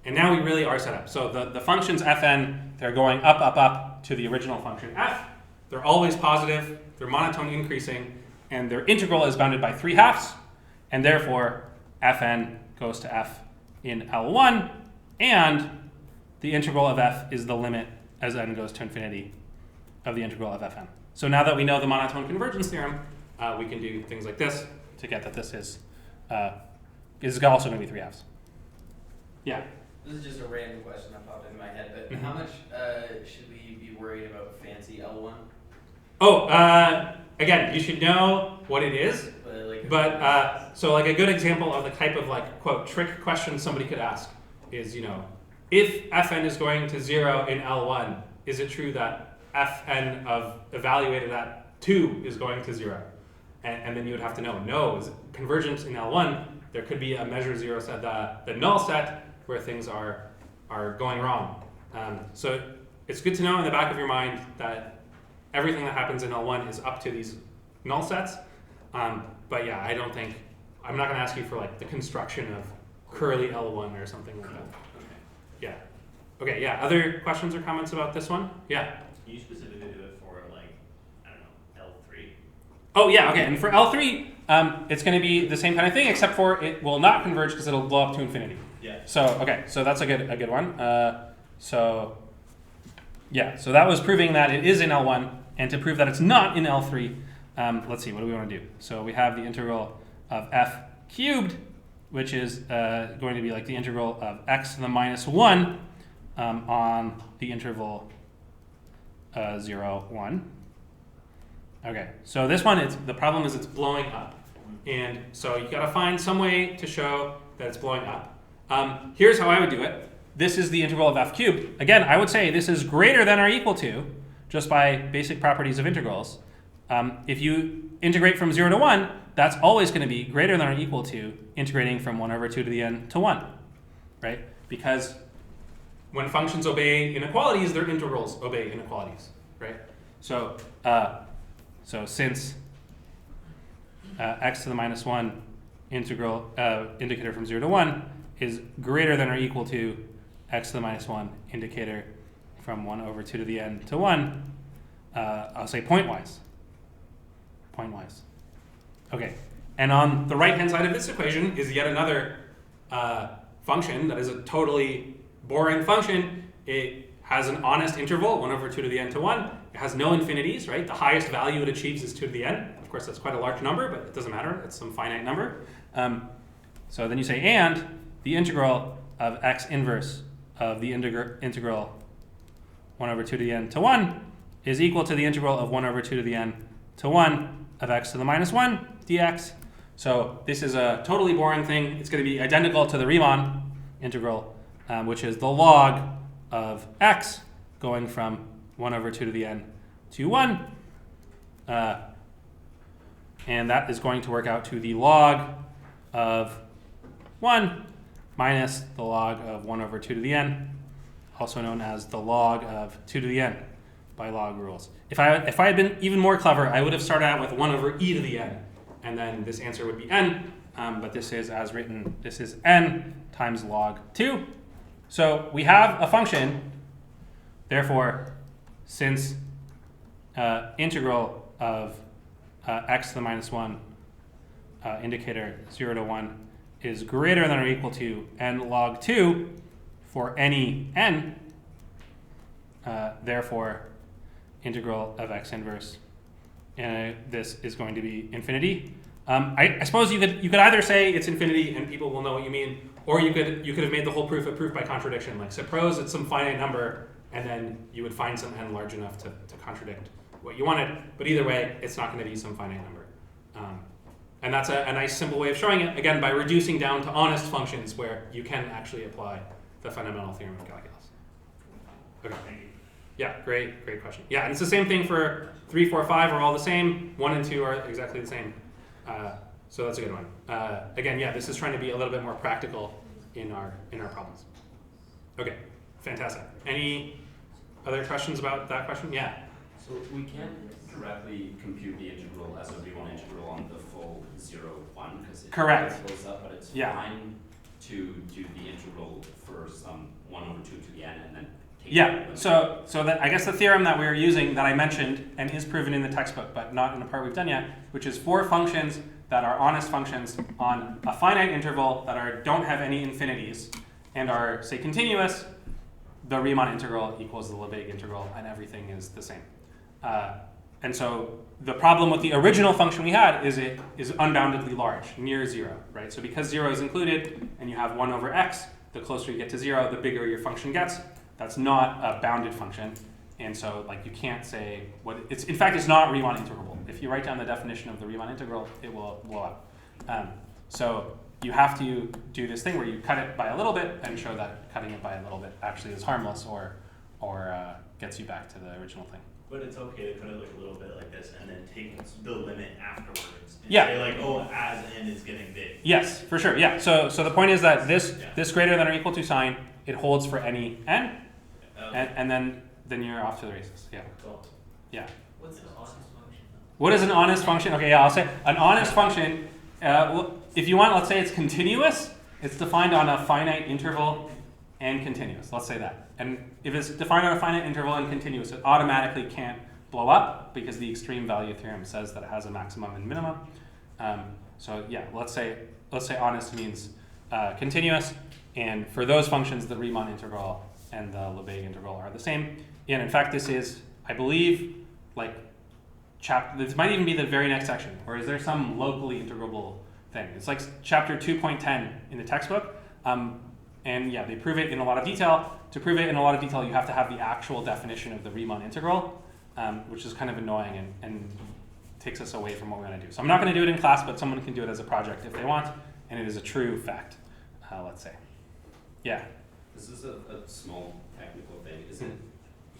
And now we really are set up. So the functions fn, they're going up, up, up to the original function f. They're always positive. They're monotone increasing. And their integral is bounded by 3/2. And therefore, fn goes to f in L1. And the integral of f is the limit as n goes to infinity of the integral of fn. So now that we know the monotone convergence theorem, we can do things like this to get that this is also going to be 3/2. Yeah?
This is just a random question that popped into my head, but how much should we be worried about fancy L1?
Oh, again, you should know what it is. So like a good example of the type of like, quote, trick question somebody could ask is, if fn is going to 0 in L1, is it true that fn of evaluated at 2 is going to 0? And then you would have to know, no, is convergence in L1, there could be a measure 0 set, the null set, where things are going wrong. So it's good to know in the back of your mind that everything that happens in L1 is up to these null sets. But yeah, I'm not going to ask you for like the construction of curly L1 or something like that. Yeah. Okay, yeah. Other questions or comments about this one? Yeah.
Can you specifically do it for like, I don't know, L3?
Oh yeah, okay. And for L3, it's going to be the same kind of thing, except for it will not converge because it'll blow up to infinity.
Yeah.
So okay, so that's a good one. So that was proving that it is in L1, and to prove that it's not in L3, let's see, what do we want to do? So we have the integral of f cubed, which is going to be like the integral of x to the minus 1 on the interval 0, 1. Okay, so this one, the problem is it's blowing up. And so you got to find some way to show that it's blowing up. Here's how I would do it. This is the integral of f cubed. Again, I would say this is greater than or equal to just by basic properties of integrals, if you integrate from 0 to 1, that's always going to be greater than or equal to integrating from 1 over 2 to the n to 1, right? Because when functions obey inequalities, their integrals obey inequalities, right? So, since x to the minus 1 integral indicator from 0 to 1 is greater than or equal to x to the minus 1 indicator from 1 over 2 to the n to 1, I'll say pointwise. Pointwise. Okay, and on the right-hand side of this equation is yet another function that is a totally boring function. It has an honest interval, 1 over 2 to the n to 1. It has no infinities, right? The highest value it achieves is 2 to the n. Of course, that's quite a large number, but it doesn't matter. It's some finite number. So then you say, and the integral of x inverse of the integral 1 over 2 to the n to 1 is equal to the integral of 1 over 2 to the n to 1 of x to the minus 1 dx. So this is a totally boring thing. It's going to be identical to the Riemann integral, which is the log of x going from 1 over 2 to the n to 1. And that is going to work out to the log of 1 minus the log of 1 over 2 to the n, also known as the log of 2 to the n by log rules. If I had been even more clever, I would have started out with 1 over e to the n, and then this answer would be n, but this is, as written, this is n times log 2. So we have a function, therefore, since integral of x to the minus 1 indicator 0 to 1 is greater than or equal to n log 2 for any n, therefore integral of x inverse, and this is going to be infinity. I suppose you could either say it's infinity and people will know what you mean, or you could have made the whole proof a proof by contradiction. Like suppose it's some finite number, and then you would find some n large enough to contradict what you wanted. But either way, it's not going to be some finite number. And that's a nice simple way of showing it, again, by reducing down to honest functions where you can actually apply the fundamental theorem of calculus. Okay.
Thank you.
Yeah, great question. Yeah, and it's the same thing for 3, 4, 5 are all the same. 1 and 2 are exactly the same. So that's a good one. Again, yeah, this is trying to be a little bit more practical in our problems. Okay, fantastic. Any other questions about that question? Yeah.
So we can't directly compute the integral as a Riemann integral on the full 0, 1 because it
Correct.
goes up, but it's
Yeah.
fine to do the integral for some 1 over 2 to the n and then take
Yeah,
the
so that I guess the theorem that we're using that I mentioned and is proven in the textbook, but not in the part we've done yet, which is 4 functions that are honest functions on a finite interval that don't have any infinities and are, say, continuous, the Riemann integral equals the Lebesgue integral and everything is the same. And so the problem with the original function we had is it is unboundedly large, near 0, right? So because 0 is included and you have 1 over x, the closer you get to 0, the bigger your function gets. That's not a bounded function. And so like you can't say what it's, in fact, it's not Riemann integrable. If you write down the definition of the Riemann integral, it will blow up. So you have to do this thing where you cut it by a little bit and show that cutting it by a little bit actually is harmless or gets you back to the original thing.
But it's okay to cut it like a little bit like this and then take the limit afterwards. And
Yeah.
say like, oh, as n is getting big.
Yes, for sure. Yeah. So the point is that this
Yeah.
this greater than or equal to sign, it holds for any n,
Okay.
and then you're off to the races. Yeah.
Cool.
Yeah.
What's an honest function?
What is an honest function? Okay, yeah, I'll say an honest function. If you want, let's say it's continuous. It's defined on a finite interval and continuous. Let's say that. And if it's defined on a finite interval and continuous, it automatically can't blow up because the extreme value theorem says that it has a maximum and minimum. So yeah, let's say honest means continuous, and for those functions, the Riemann integral and the Lebesgue integral are the same. And in fact, this is, I believe, like this might even be the very next section, or is there some locally integrable thing? It's like chapter 2.10 in the textbook. And yeah, they prove it in a lot of detail. To prove it in a lot of detail, you have to have the actual definition of the Riemann integral, which is kind of annoying and takes us away from what we're going to do. So I'm not going to do it in class, but someone can do it as a project if they want, and it is a true fact, let's say. Yeah.
This is a small technical thing. Is it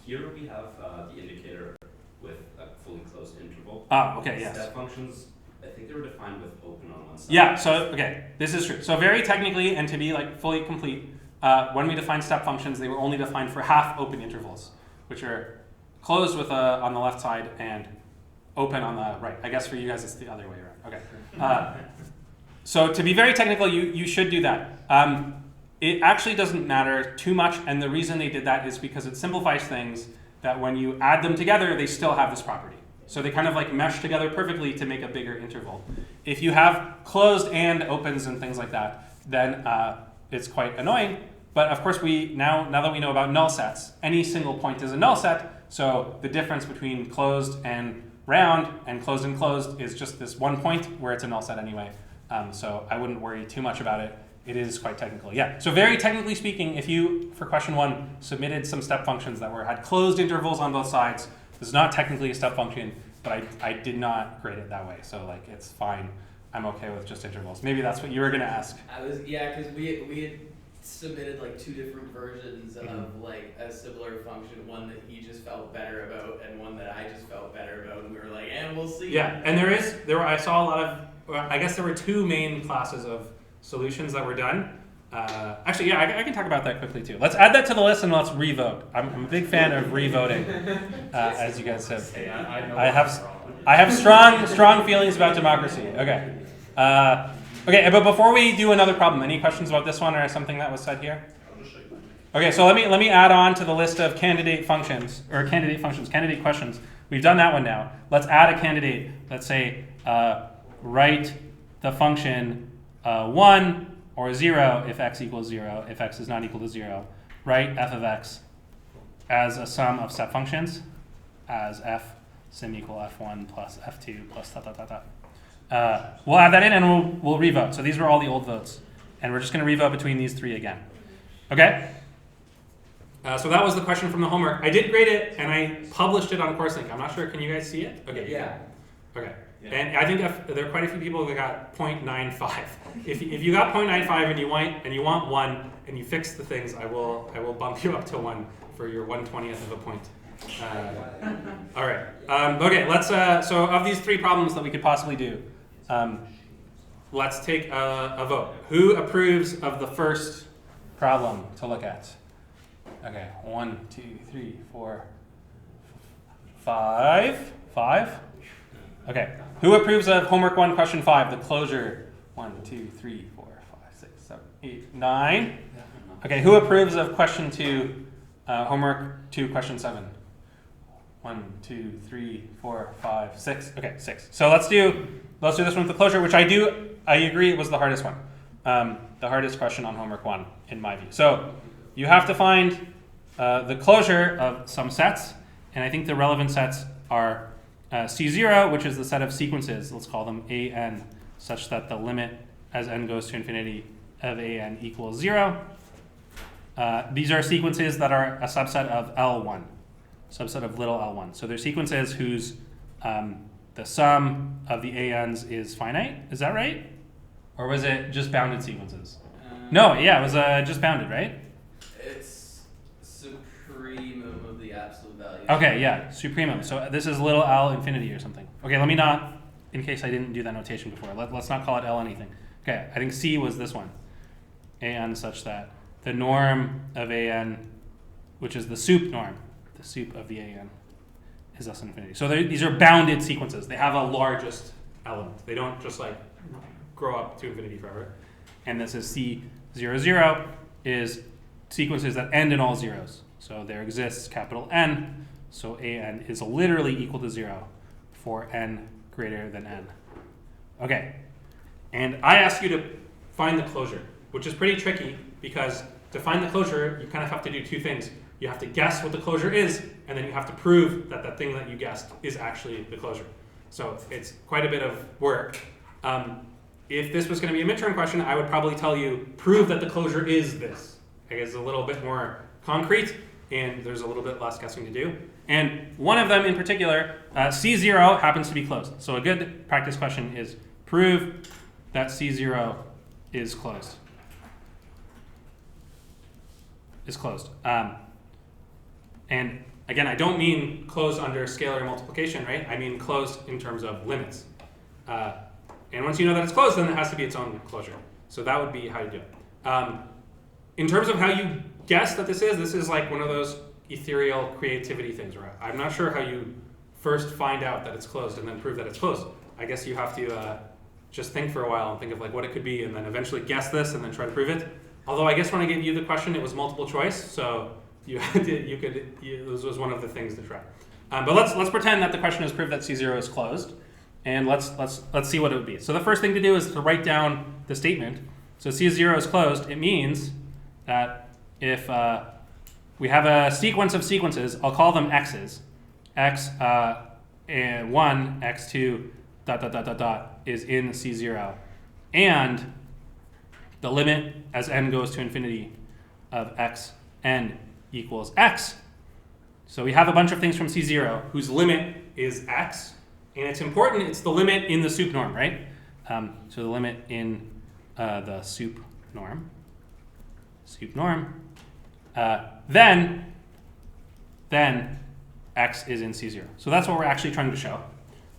here we have the indicator with a fully closed interval.
Okay, yes.
Step functions, I think they were defined with open on one side.
Yeah, so, okay, this is true. So very technically, and to be like fully complete, when we define step functions, they were only defined for half open intervals, which are closed with on the left side and open on the right. I guess for you guys, it's the other way around. Okay. So to be very technical, you should do that. It actually doesn't matter too much, and the reason they did that is because it simplifies things that when you add them together, they still have this property. So they kind of like mesh together perfectly to make a bigger interval. If you have closed and opens and things like that, then it's quite annoying. But of course, now that we know about null sets, any single point is a null set. So the difference between closed and round and closed is just this one point where it's a null set anyway. So I wouldn't worry too much about it. It is quite technical. Yeah. So very technically speaking, if you, for question 1, submitted some step functions that had closed intervals on both sides, this is not technically a step function, but I did not grade it that way. So like it's fine. I'm okay with just intervals. Maybe that's what you were gonna ask.
Because we had submitted like 2 different versions of like a similar function, one that he just felt better about and one that I just felt better about, and we were like, and we'll see.
Yeah, and I saw a lot of, I guess there were 2 main classes of solutions that were done. Actually, yeah, I can talk about that quickly too. Let's add that to the list and let's revote. I'm a big fan of revoting, as you guys have.
Hey, I know
I
what's
have
wrong.
I have strong feelings about democracy. Okay. Okay, but before we do another problem, any questions about this one or something that was said here?
I'll just show you mine.
Okay, so let me add on to the list of candidate questions. We've done that one now. Let's add a candidate. Let's say write the function 1 or 0 if x equals 0, if x is not equal to 0. Write f of x as a sum of step functions as f sim equal f1 plus f2 plus . We'll add that in and we'll revote. So these were all the old votes. And we're just going to revote between these 3 again. Okay? So that was the question from the homework. I did grade it and I published it on CourseLink. I'm not sure. Can you guys see it? Okay.
Yeah.
Okay.
Yeah.
And I think there are quite a few people that got 0.95. If you got 0.95 and you want 1 and you fix the things, I will bump you up to 1 for your 1/20th of a point. All right. Okay. Let's. So of these 3 problems that we could possibly do, let's take a vote. Who approves of the first problem to look at? Okay. 1, 2, 3, 4, 5. 5. Okay. Who approves of homework 1, question 5, the closure? 1, 2, 3, 4, 5, 6, 7, 8, 9. Okay. Who approves of question 2, homework 2, question 7? 1, 2, 3, 4, 5, 6. Okay, 6. So let's do this one with the closure, which I agree it was the hardest one. The hardest question on homework 1, in my view. So you have to find the closure of some sets, and I think the relevant sets are C0, which is the set of sequences, let's call them AN, such that the limit as n goes to infinity of AN equals 0. These are sequences that are a subset of L1, subset of little L1. So they're sequences whose the sum of the ANs is finite. Is that right? Or was it just bounded sequences? No, yeah, it was just bounded, right?
It's supremum of the absolute value.
Okay, yeah, supremum. So this is little L infinity or something. Okay, let me not, in case I didn't do that notation before, let's not call it L anything. Okay, I think C was this one. AN such that the norm of AN, which is the sup norm, the sup of the AN, is S infinity. So these are bounded sequences. They have a largest element. They don't just like grow up to infinity forever. And this is C00 is sequences that end in all zeros. So there exists capital N, so AN is literally equal to 0 for n greater than n. Okay, and I asked you to find the closure, which is pretty tricky because to find the closure, you kind of have to do 2 things. You have to guess what the closure is, and then you have to prove that that thing that you guessed is actually the closure. So it's quite a bit of work. If this was going to be a midterm question, I would probably tell you, prove that the closure is this. I guess it's a little bit more concrete, and there's a little bit less guessing to do. And one of them in particular, C0 happens to be closed. So a good practice question is prove that C0 is closed. And again, I don't mean closed under scalar multiplication, right? I mean closed in terms of limits. And once you know that it's closed, then it has to be its own closure. So that would be how you do it. In terms of how you guess that this is like one of those ethereal creativity things, where I'm not sure how you first find out that it's closed and then prove that it's closed. I guess you have to just think for a while and think of like what it could be, and then eventually guess this and then try to prove it. Although I guess when I gave you the question, it was multiple choice, so this was one of the things to try. But let's pretend that the question is prove that C0 is closed, and let's see what it would be. So the first thing to do is to write down the statement. So C0 is closed. It means that if we have a sequence of sequences, I'll call them x's. X and 1, x2, ... is in C0, and the limit as n goes to infinity of xn equals x. So we have a bunch of things from C0 whose limit is x, and it's important, it's the limit in the sup norm, right? So the limit in the sup norm, then x is in C0. So that's what we're actually trying to show.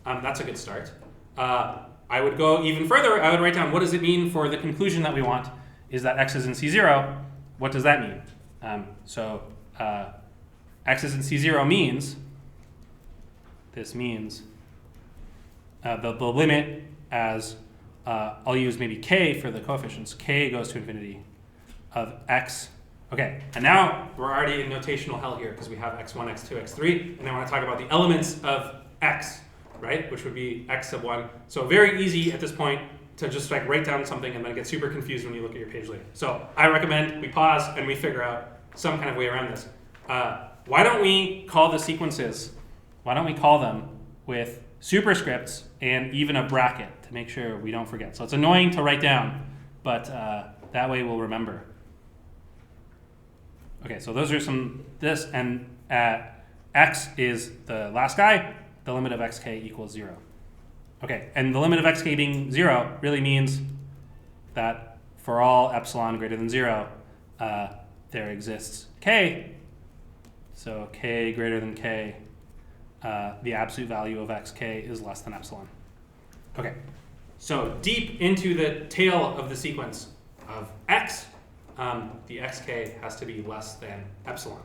That's a good start. I would go even further. I would write down what does it mean for the conclusion that we want is that x is in C0. What does that mean? X is in C0 means, this means the limit as, I'll use maybe k for the coefficients. K goes to infinity of x. Okay, and now we're already in notational hell here because we have x1, x2, x3, and I want to talk about the elements of x, right? Which would be x sub 1. So very easy at this point to just like write down something and then get super confused when you look at your page later. So I recommend we pause and we figure out some kind of way around this. Why don't we call the sequences, why don't we call them with superscripts and even a bracket to make sure we don't forget. So it's annoying to write down, but that way we'll remember. Okay, so those are this, and x is the last guy, the limit of xk equals 0. Okay, and the limit of xk being 0 really means that for all epsilon greater than 0, there exists k. So k greater than k, the absolute value of xk is less than epsilon. Okay, so deep into the tail of the sequence of x, the xk has to be less than epsilon.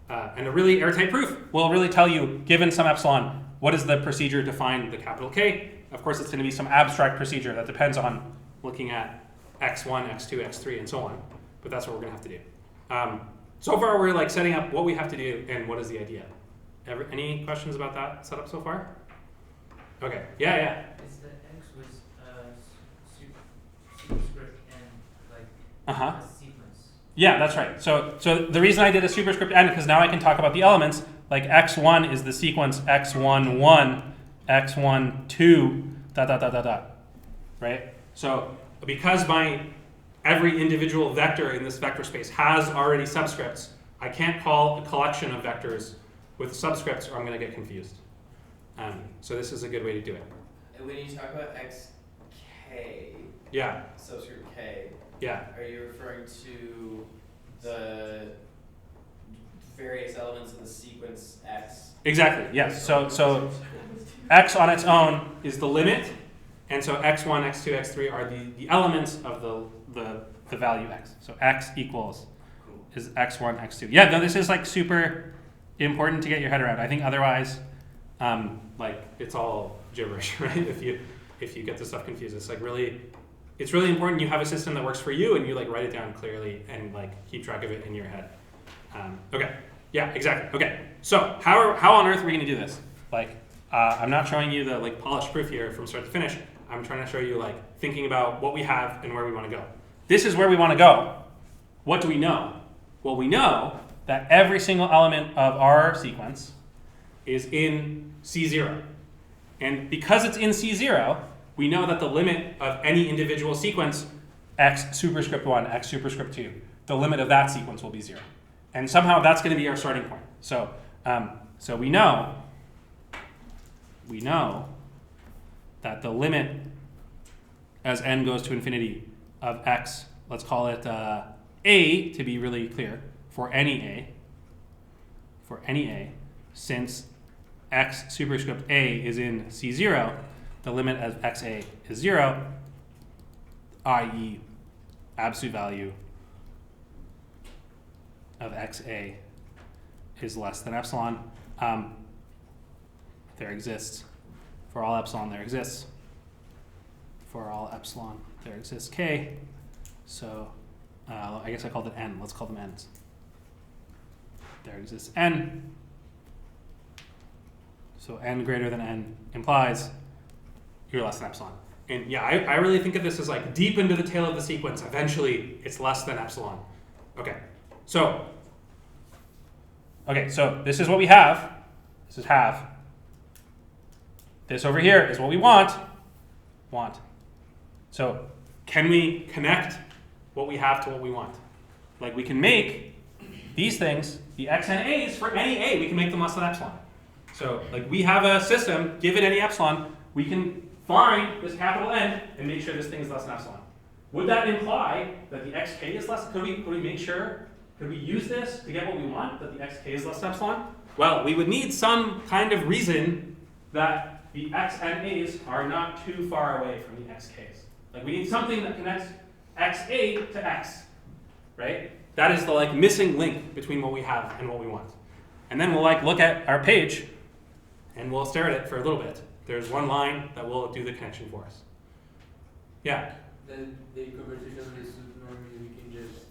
And a really airtight proof will really tell you, given some epsilon, what is the procedure to find the capital K. Of course, it's going to be some abstract procedure that depends on looking at x1, x2, x3, and so on. But that's what we're going to have to do. So far, we're like setting up what we have to do and what is the idea. Any questions about that setup so far? Okay. Yeah.
Is the x was superscript and like a sequence?
Yeah, that's right. So the reason I did a superscript n because now I can talk about the elements. Like x1 is the sequence x1, 1, x1, 2, ... Right? So because every individual vector in this vector space has already subscripts, I can't call a collection of vectors with subscripts or I'm going to get confused. So this is a good way to do it.
And when you talk about xk,
Yeah.
subscript k,
Yeah.
are you referring to the various elements of the sequence x?
Exactly. Yes. So x on its own is the limit, and so x1, x2, x3 are the elements of the value x. So x equals is x1, x2. Yeah. No, this is like super important to get your head around. I think otherwise, like it's all gibberish, right? If you get this stuff confused, it's really important you have a system that works for you and you like write it down clearly and like keep track of it in your head. Okay. Yeah, exactly. Okay. So how on earth are we going to do this? Like, I'm not showing you the like polished proof here from start to finish. I'm trying to show you like thinking about what we have and where we want to go. This is where we want to go. What do we know? Well, we know that every single element of our sequence is in C0. And because it's in C0, we know that the limit of any individual sequence, x superscript 1, x superscript 2, the limit of that sequence will be 0. And somehow that's going to be our starting point. So we know that the limit as n goes to infinity of x, let's call it a to be really clear, for any a, since x superscript a is in C0, the limit of xa is 0, i.e. absolute value of xa is less than epsilon. There exists, for all epsilon there exists, for all epsilon there exists k. So I guess I called it n. Let's call them n's. There exists n. So n greater than n implies you're less than epsilon. And yeah, I really think of this as like deep into the tail of the sequence. Eventually, it's less than epsilon. Okay, so this is what we have. This is half. This over here is what we want. So can we connect what we have to what we want? Like we can make these things, the x and a's, for any a, we can make them less than epsilon. So like we have a system, given any epsilon, we can find this capital N and make sure this thing is less than epsilon. Would that imply that the xk is less? Could we make sure, could we use this to get what we want, that the xk is less than epsilon? Well, we would need some kind of reason that the x and a's are not too far away from the xk's. Like we need something that connects xa to x, right? That is the like missing link between what we have and what we want. And then we'll like look at our page and we'll stare at it for a little bit. There's one line that will do the connection for us. Yeah?
Then the conversion of this norm, we can just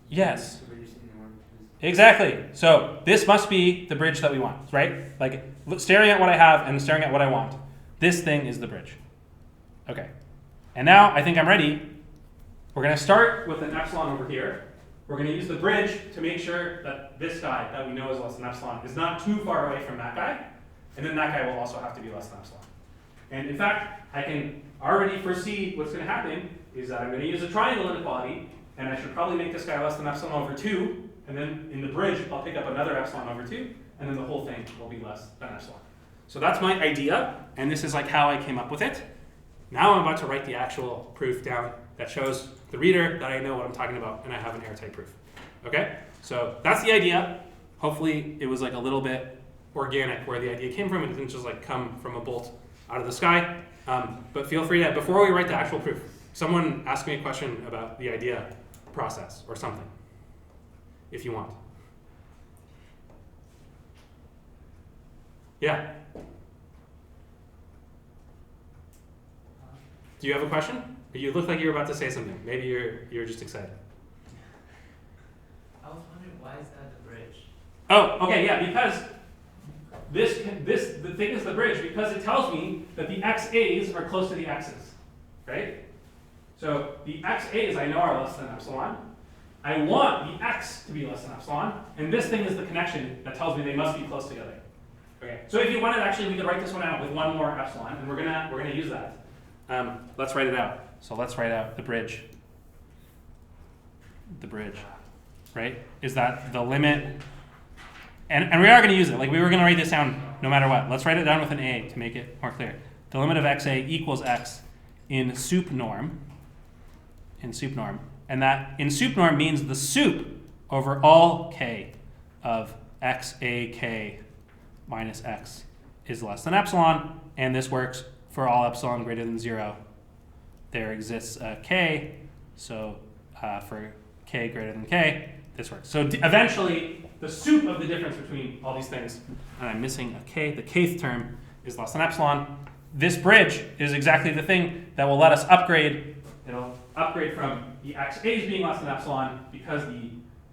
Yes.
convert this in norm.
Exactly. So this must be the bridge that we want, right? Like staring at what I have and staring at what I want. This thing is the bridge. Okay. And now I think I'm ready. We're going to start with an epsilon over here. We're going to use the bridge to make sure that this guy that we know is less than epsilon is not too far away from that guy. And then that guy will also have to be less than epsilon. And in fact, I can already foresee what's going to happen is that I'm going to use a triangle inequality, and I should probably make this guy less than epsilon over 2, and then in the bridge, I'll pick up another epsilon over 2, and then the whole thing will be less than epsilon. So that's my idea, and this is like how I came up with it. Now I'm about to write the actual proof down that shows the reader that I know what I'm talking about, and I have an airtight proof. Okay? So that's the idea. Hopefully it was like a little bit organic where the idea came from. It didn't just like come from a bolt out of the sky. But feel free to, before we write the actual proof, someone ask me a question about the idea process or something, if you want. Yeah? Do you have a question? You look like you were about to say something. Maybe you're just excited.
I was wondering, why is that the bridge?
Oh, okay, yeah, because the thing is the bridge because it tells me that the xa's are close to the x's, right? So the xa's I know are less than epsilon. I want the x to be less than epsilon, and this thing is the connection that tells me they must be close together. Okay, so if you wanted, actually, we could write this one out with one more epsilon, and we're gonna use that. Let's write it out. So let's write out the bridge. The bridge, right? Is that the limit? And we are going to use it. Like we were going to write this down no matter what. Let's write it down with an A to make it more clear. The limit of xa equals x in sup norm. In sup norm. And that in sup norm means the sup over all k of xak minus x is less than epsilon. And this works for all epsilon greater than 0. There exists a k. So for k greater than k, this works. So eventually, the sup of the difference between all these things, and I'm missing a k, the kth term is less than epsilon. This bridge is exactly the thing that will let us upgrade. It'll upgrade from the xa's being less than epsilon because the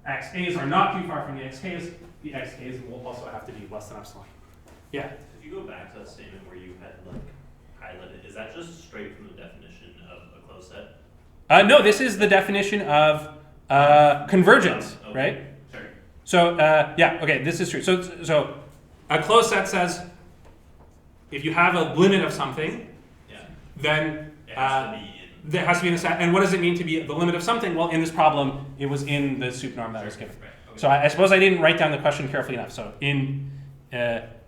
xa's are not too far from the xk's. The xk's will also have to be less than epsilon. Yeah?
If you go back to that statement where you had like highlighted, is that just straight from the definition of a closed set?
No, this is the definition of convergence,
Okay.
right?
Sorry.
So, yeah, okay, this is true. So a closed set says if you have a limit of something,
Yeah.
then
It has to be in.
there has to be in the set. And what does it mean to be the limit of something? Well, in this problem, it was in the sup norm that I was given.
Right. Okay.
So I suppose I didn't write down the question carefully enough. So in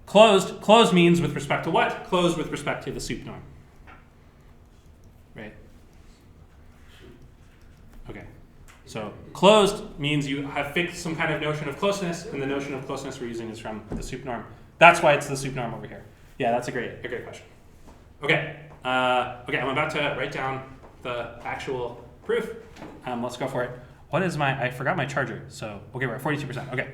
closed means with respect to what? Closed with respect to the sup norm. Right? Okay. So closed means you have fixed some kind of notion of closeness, and the notion of closeness we're using is from the sup norm. That's why it's the soup norm over here. Yeah, that's a great question. Okay, okay, I'm about to write down the actual proof. Let's go for it. What is I forgot my charger, so, okay, we're at 42%, okay.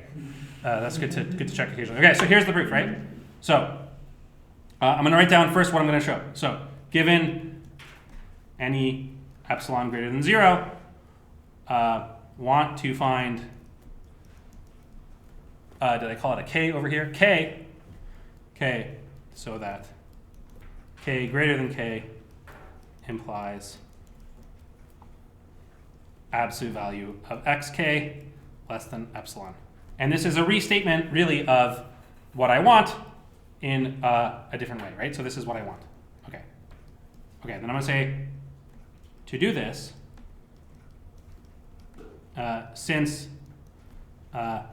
That's good to check occasionally. Okay, so here's the proof, right? So, I'm gonna write down first what I'm gonna show. So, given any epsilon greater than 0, want to find, did I call it a k over here? K, so that k greater than k implies absolute value of xk less than epsilon. And this is a restatement, really, of what I want in a different way, right? So this is what I want. Okay. Okay, then I'm gonna say, to do this, since I'm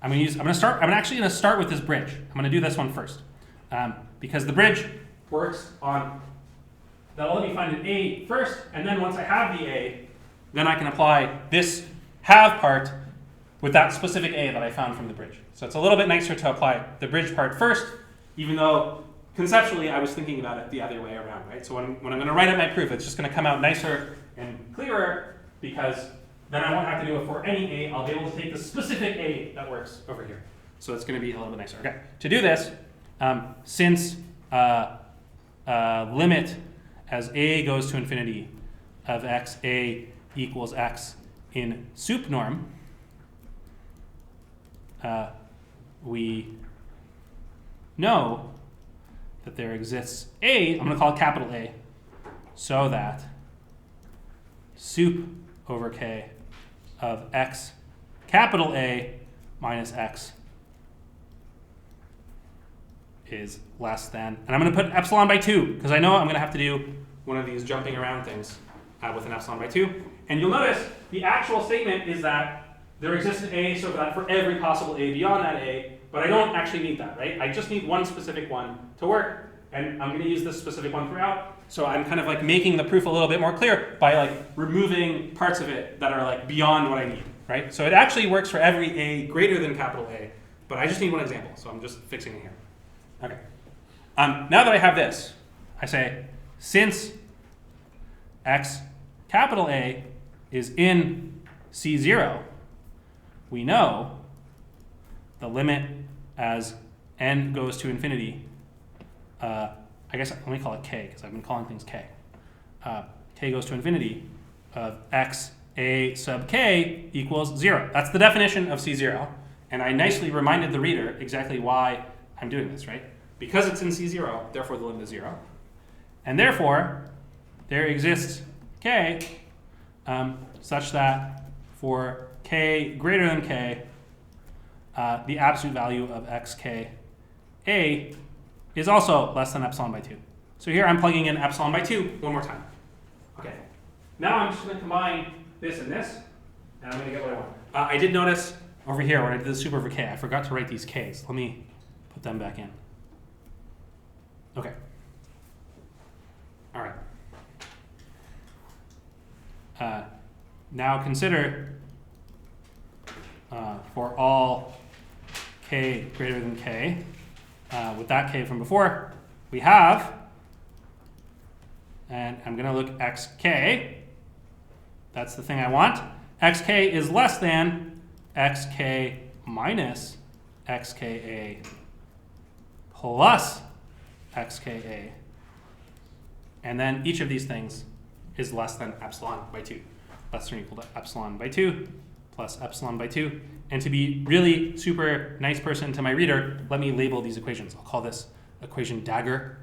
actually gonna start with this bridge. I'm gonna do this one first, because the bridge works on. That'll let me find an a first, and then once I have the a, then I can apply this have part with that specific a that I found from the bridge. So it's a little bit nicer to apply the bridge part first, even though conceptually I was thinking about it the other way around, right? So when I'm going to write out my proof, it's just going to come out nicer and clearer, because then I won't have to do it for any a. I'll be able to take the specific a that works over here. So it's going to be a little bit nicer. Okay. To do this, since limit as a goes to infinity of x a equals x in soup norm, we know that there exists a, I'm going to call it capital A, so that soup over k of x capital A minus x is less than, and I'm going to put epsilon by 2, because I know I'm going to have to do one of these jumping around things with an epsilon by 2. And you'll notice the actual statement is that there exists an a, so that for every possible a beyond that a, but I don't actually need that, right? I just need one specific one to work, and I'm going to use this specific one throughout. So I'm kind of like making the proof a little bit more clear by like removing parts of it that are like beyond what I need, right? So it actually works for every a greater than capital A, but I just need one example, so I'm just fixing it here. Okay. Now that I have this, I say, since x capital A is in C0, we know the limit as n goes to infinity, I guess let me call it k, because I've been calling things k. K goes to infinity of x a sub k equals 0. That's the definition of C0, and I nicely reminded the reader exactly why I'm doing this, right? Because it's in C0, therefore the limit is 0. And therefore, there exists k such that for k greater than k, the absolute value of xk a is also less than epsilon by 2. So here I'm plugging in epsilon by 2 one more time. Okay. Now I'm just going to combine this and this, and I'm going to get what I want. I did notice over here when I did the soup over k, I forgot to write these k's. Let me put them back in. Okay. All right. Now consider for all k greater than k, with that k from before, we have, and I'm going to look xk, that's the thing I want. Xk is less than xk minus xka plus xka, and then each of these things is less than epsilon by 2. Less than or equal to epsilon by 2 plus epsilon by 2. And to be really super nice person to my reader, let me label these equations. I'll call this equation dagger,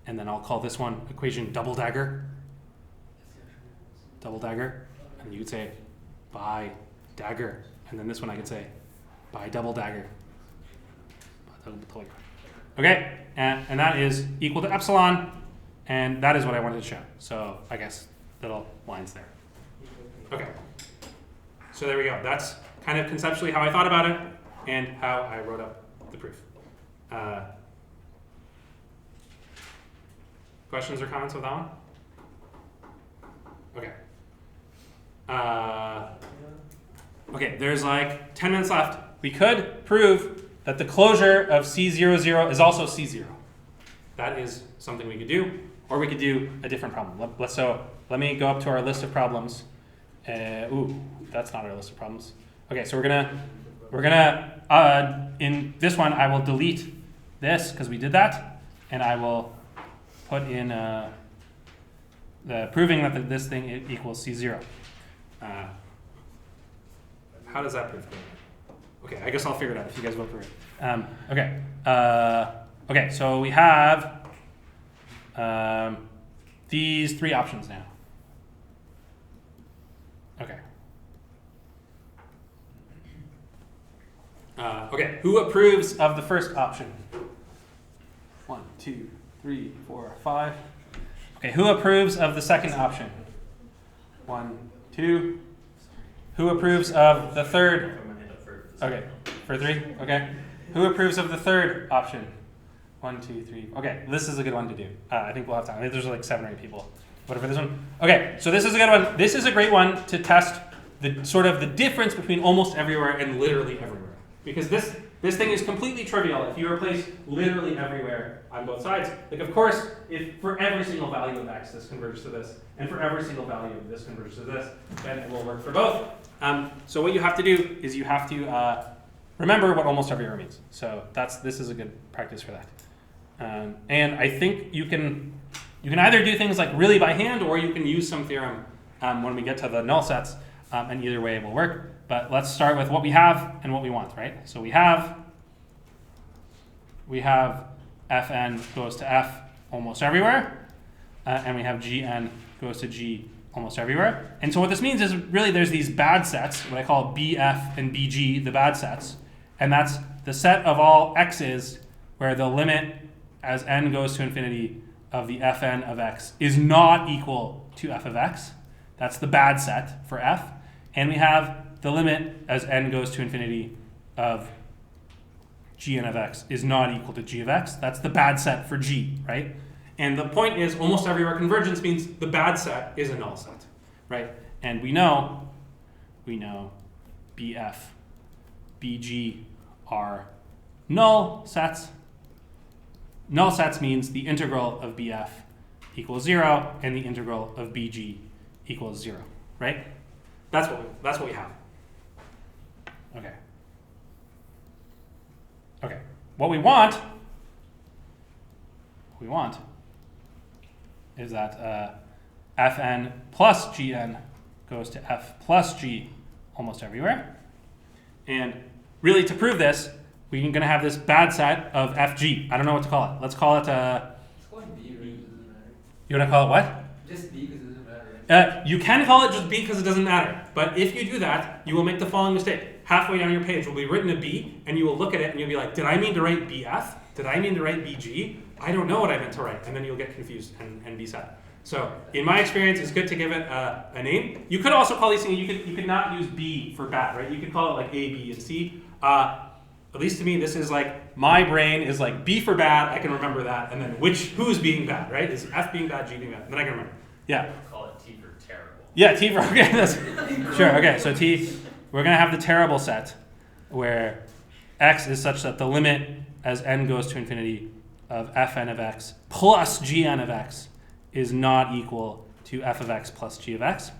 and then I'll call this one equation double dagger. Double dagger. And you could say by dagger. And then this one I could say by double dagger. Okay, and that is equal to epsilon, and that is what I wanted to show. So I guess little lines there. Okay, so there we go. That's kind of conceptually how I thought about it and how I wrote up the proof. Questions or comments on that one? Okay. Okay, there's like 10 minutes left. We could prove that the closure of C00 is also C0. That is something we could do, or we could do a different problem. Let me go up to our list of problems. Ooh, that's not our list of problems. Okay, so we're gonna in this one I will delete this because we did that, and I will put in the proving that this thing equals C0. How does that prove? Okay, I guess I'll figure it out if you guys vote for it. Okay, so we have these three options now. Okay. Okay, who approves of the first option? 1, 2, 3, 4, 5. Okay, who approves of the second option? 1, 2. Who approves of the third?
Put my hand up for.
Okay, for 3. Okay. Who approves of the third option? 1, 2, 3. Okay, this is a good one to do. I think we'll have time. I think there's like 7 or 8 people. What for this one? Okay, so this is a good one. This is a great one to test the sort of the difference between almost everywhere and literally everywhere. Because this thing is completely trivial if you replace literally everywhere on both sides. Like, of course, if for every single value of x this converges to this, and for every single value of this converges to this, then it will work for both. So what you have to do is you have to remember what almost everywhere means. So this is a good practice for that. And I think you can either do things like really by hand, or you can use some theorem when we get to the null sets, and either way it will work. But let's start with what we have and what we want, right? So we have Fn goes to F almost everywhere, and we have Gn goes to G almost everywhere. And so what this means is really there's these bad sets, what I call Bf and Bg, the bad sets, and that's the set of all x's where the limit as n goes to infinity of the Fn of x is not equal to f of x. That's the bad set for f. And we have the limit as n goes to infinity of Gn of x is not equal to g of x. That's the bad set for g, right? And the point is almost everywhere convergence means the bad set is a null set, right? And we know Bf, Bg are null sets. Null sets means the integral of Bf equals 0 and the integral of Bg equals 0, right? That's what we have. Okay. What we want is that Fn plus Gn goes to F plus G almost everywhere. And really to prove this, we're going to have this bad set of Fg. I don't know what to call it. Let's call it
Just call it B, right? It doesn't matter.
You want to call it what?
Just B because it doesn't matter.
You can call it just B because it doesn't matter. But if you do that, you will make the following mistake. Halfway down your page will be written a B, and you will look at it and you'll be like, did I mean to write BF? Did I mean to write BG? I don't know what I meant to write. And then you'll get confused and be sad. So in my experience, it's good to give it a name. You could also call these things, you could not use B for bad, right? You could call it like A, B, and C. At least to me, this is like, my brain is like B for bad, I can remember that, and then who's being bad, right? Is F being bad, G being bad? Then I can remember. Yeah.
Call it T for terrible.
Yeah, T for, okay, that's, sure, okay, so T, we're gonna have the terrible set where x is such that the limit as n goes to infinity of Fn of x plus Gn of x is not equal to f of x plus g of x.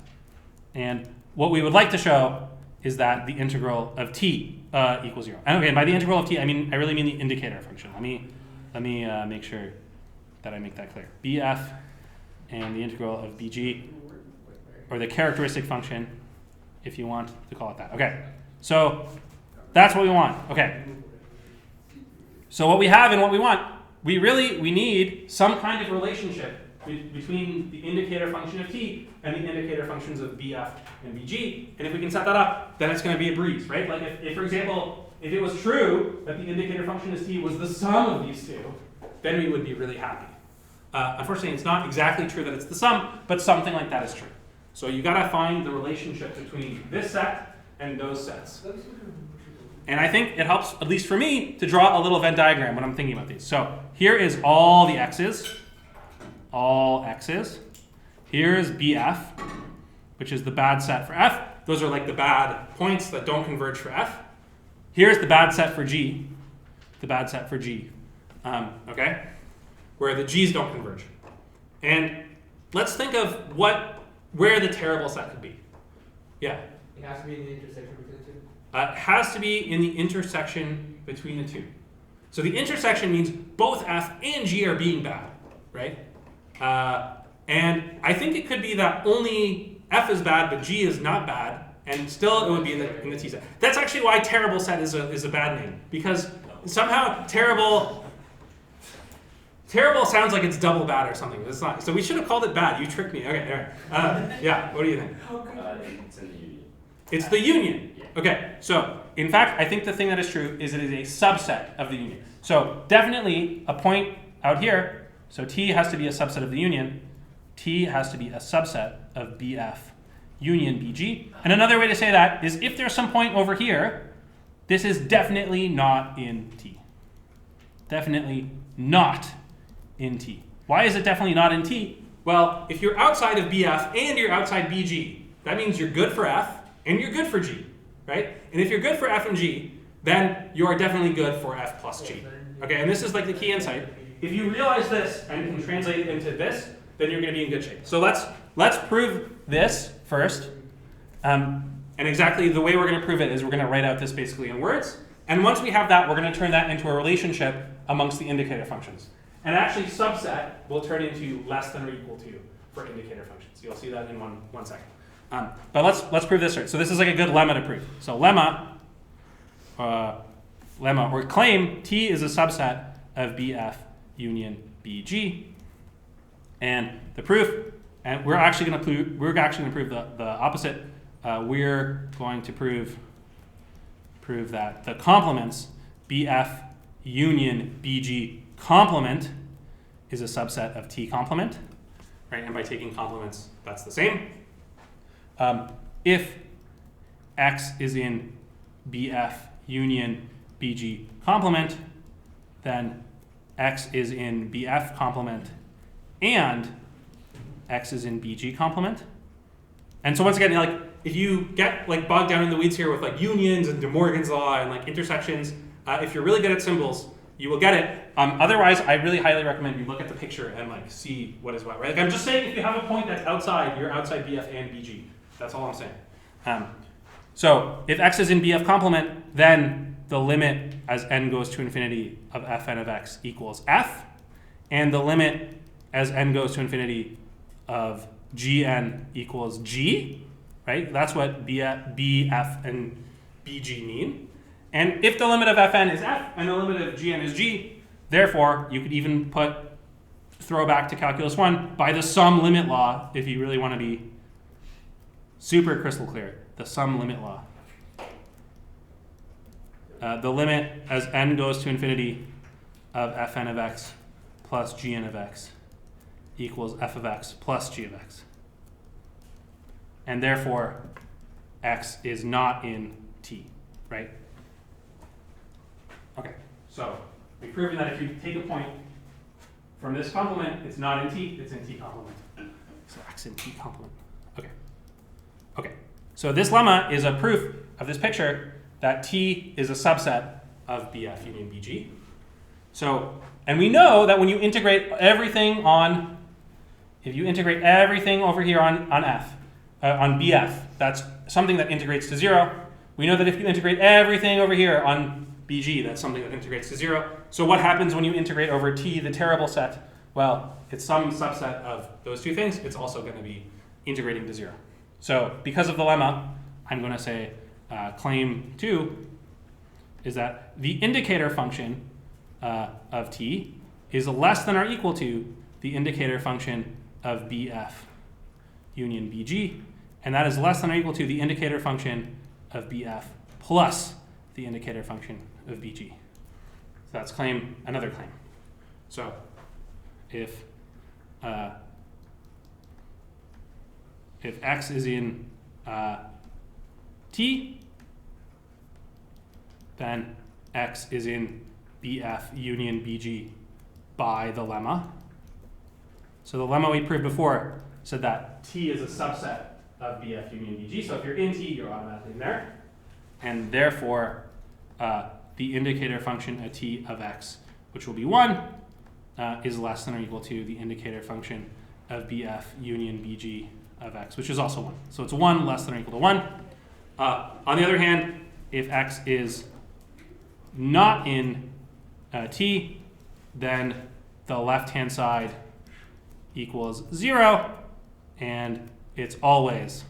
And what we would like to show is that the integral of t equals 0. And okay, by the integral of t, I really mean the indicator function. Let me make sure that I make that clear. Bf and the integral of bg, or the characteristic function, if you want to call it that. Okay, so that's what we want. Okay, so what we have and what we want, we need some kind of relationship between the indicator function of t and the indicator functions of bf and bg. And if we can set that up, then it's going to be a breeze, right? Like if, for example, if it was true that the indicator function of t was the sum of these two, then we would be really happy. Unfortunately, it's not exactly true that it's the sum, but something like that is true. So you got to find the relationship between this set and those sets. And I think it helps, at least for me, to draw a little Venn diagram when I'm thinking about these. So here is all the x's. All x's. Here is BF, which is the bad set for F. Those are like the bad points that don't converge for F. Here's the bad set for G. the bad set for G, okay? Where the G's don't converge. And let's think of where the terrible set could be. Yeah.
It has to be in the intersection between the two.
It has to be in the intersection between the two. So the intersection means both F and G are being bad, right? And I think it could be that only F is bad, but G is not bad, and still it would be in the T set. That's actually why terrible set is a bad name, because somehow terrible sounds like it's double bad or something. It's not. So we should have called it bad. You tricked me. Okay, all right. Yeah, what do you think?
It's in the union.
It's the union.
Yeah.
Okay, so in fact, I think the thing that is true is it is a subset of the union. So definitely a point out here. So T has to be a subset of the union. T has to be a subset of BF union BG. And another way to say that is if there's some point over here, this is definitely not in T. Definitely not in T. Why is it definitely not in T? Well, if you're outside of BF and you're outside BG, that means you're good for F and you're good for G, right? And if you're good for F and G, then you are definitely good for F plus G. Okay, and this is like the key insight. If you realize this and can translate it into this, then you're going to be in good shape. So let's prove this first. And exactly the way we're going to prove it is we're going to write out this basically in words. And once we have that, we're going to turn that into a relationship amongst the indicator functions. And actually subset will turn into less than or equal to for indicator functions. You'll see that in one second. But let's prove this right. So this is like a good lemma to prove. So lemma or claim T is a subset of BF union BG. And the proof, and we're actually going to prove the opposite. We're going to prove that the complements BF union BG complement is a subset of T complement, right? And by taking complements, that's the same. If X is in BF union BG complement, then X is in BF complement and X is in BG complement. And so once again, like if you get like bogged down in the weeds here with like unions and De Morgan's law and like intersections, if you're really good at symbols, you will get it. Otherwise, I really highly recommend you look at the picture and like see what is what, right? Like I'm just saying if you have a point that's outside, you're outside BF and BG. That's all I'm saying. So if X is in BF complement, then the limit as n goes to infinity of Fn of X equals F, and the limit as n goes to infinity of Gn equals G, right? That's what BF and BG mean. And if the limit of Fn is F and the limit of Gn is G, therefore you could even throw back to calculus 1 by the sum limit law if you really want to be super crystal clear. The sum limit law. The limit as n goes to infinity of Fn of X plus Gn of X equals F of X plus G of X. And therefore, X is not in T, right? Okay, so we've proven that if you take a point from this complement, it's not in T, it's in T complement. So X in T complement. Okay, so this lemma is a proof of this picture that T is a subset of BF union BG. So, and we know that when you integrate everything on, if you integrate everything over here on BF, that's something that integrates to 0. We know that if you integrate everything over here on BG, that's something that integrates to 0. So what happens when you integrate over T, the terrible set? Well, it's some subset of those two things. It's also going to be integrating to 0. So because of the lemma, I'm going to say claim 2 is that the indicator function of T is less than or equal to the indicator function of BF union BG, and that is less than or equal to the indicator function of BF plus the indicator function of BG. So that's another claim. So if X is in T, then X is in BF union BG by the lemma. So the lemma we proved before said that T is a subset of BF union BG. So if you're in T, you're automatically in there. And therefore, the indicator function at t of x, which will be 1, is less than or equal to the indicator function of bf union bg of x, which is also 1. So it's 1 less than or equal to 1. On the other hand, if x is not in t, then the left-hand side equals 0, and it's always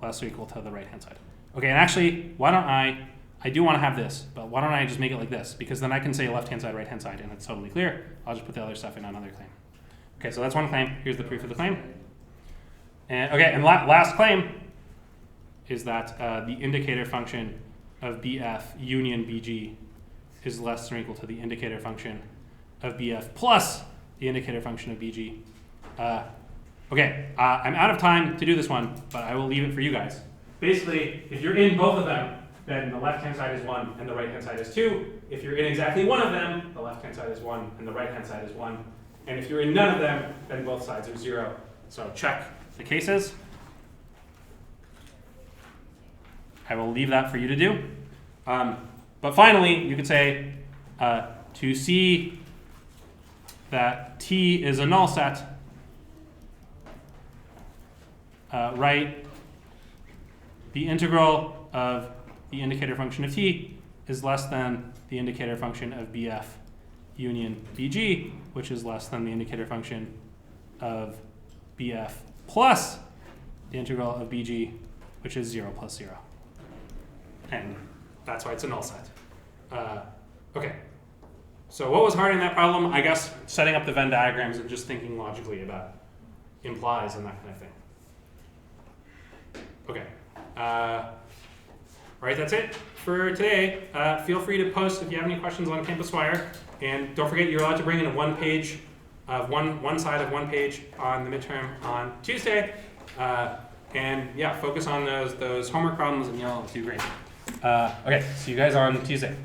less or equal to the right-hand side. Okay, and actually, why don't I do want to have this, but why don't I just make it like this? Because then I can say left-hand side, right-hand side, and it's totally clear. I'll just put the other stuff in another claim. Okay, so that's one claim. Here's the proof of the claim. And okay, and last claim is that the indicator function of BF union BG is less than or equal to the indicator function of BF plus the indicator function of BG. Okay, I'm out of time to do this one, but I will leave it for you guys. Basically, if you're in both of them, then the left-hand side is 1 and the right-hand side is 2. If you're in exactly one of them, the left-hand side is 1 and the right-hand side is 1. And if you're in none of them, then both sides are 0. So check the cases. I will leave that for you to do. But finally, you could say to see that T is a null set, write the integral of the indicator function of T is less than the indicator function of BF union BG, which is less than the indicator function of BF plus the integral of BG, which is 0 plus 0. And that's why it's a null set. Okay. So what was hard in that problem? I guess setting up the Venn diagrams and just thinking logically about implies and that kind of thing. Okay. All right, that's it for today. Feel free to post if you have any questions on Campus Wire. And don't forget, you're allowed to bring in one page of one side of one page on the midterm on Tuesday. And yeah, focus on those homework problems and you'll do great. Okay, see you guys on Tuesday.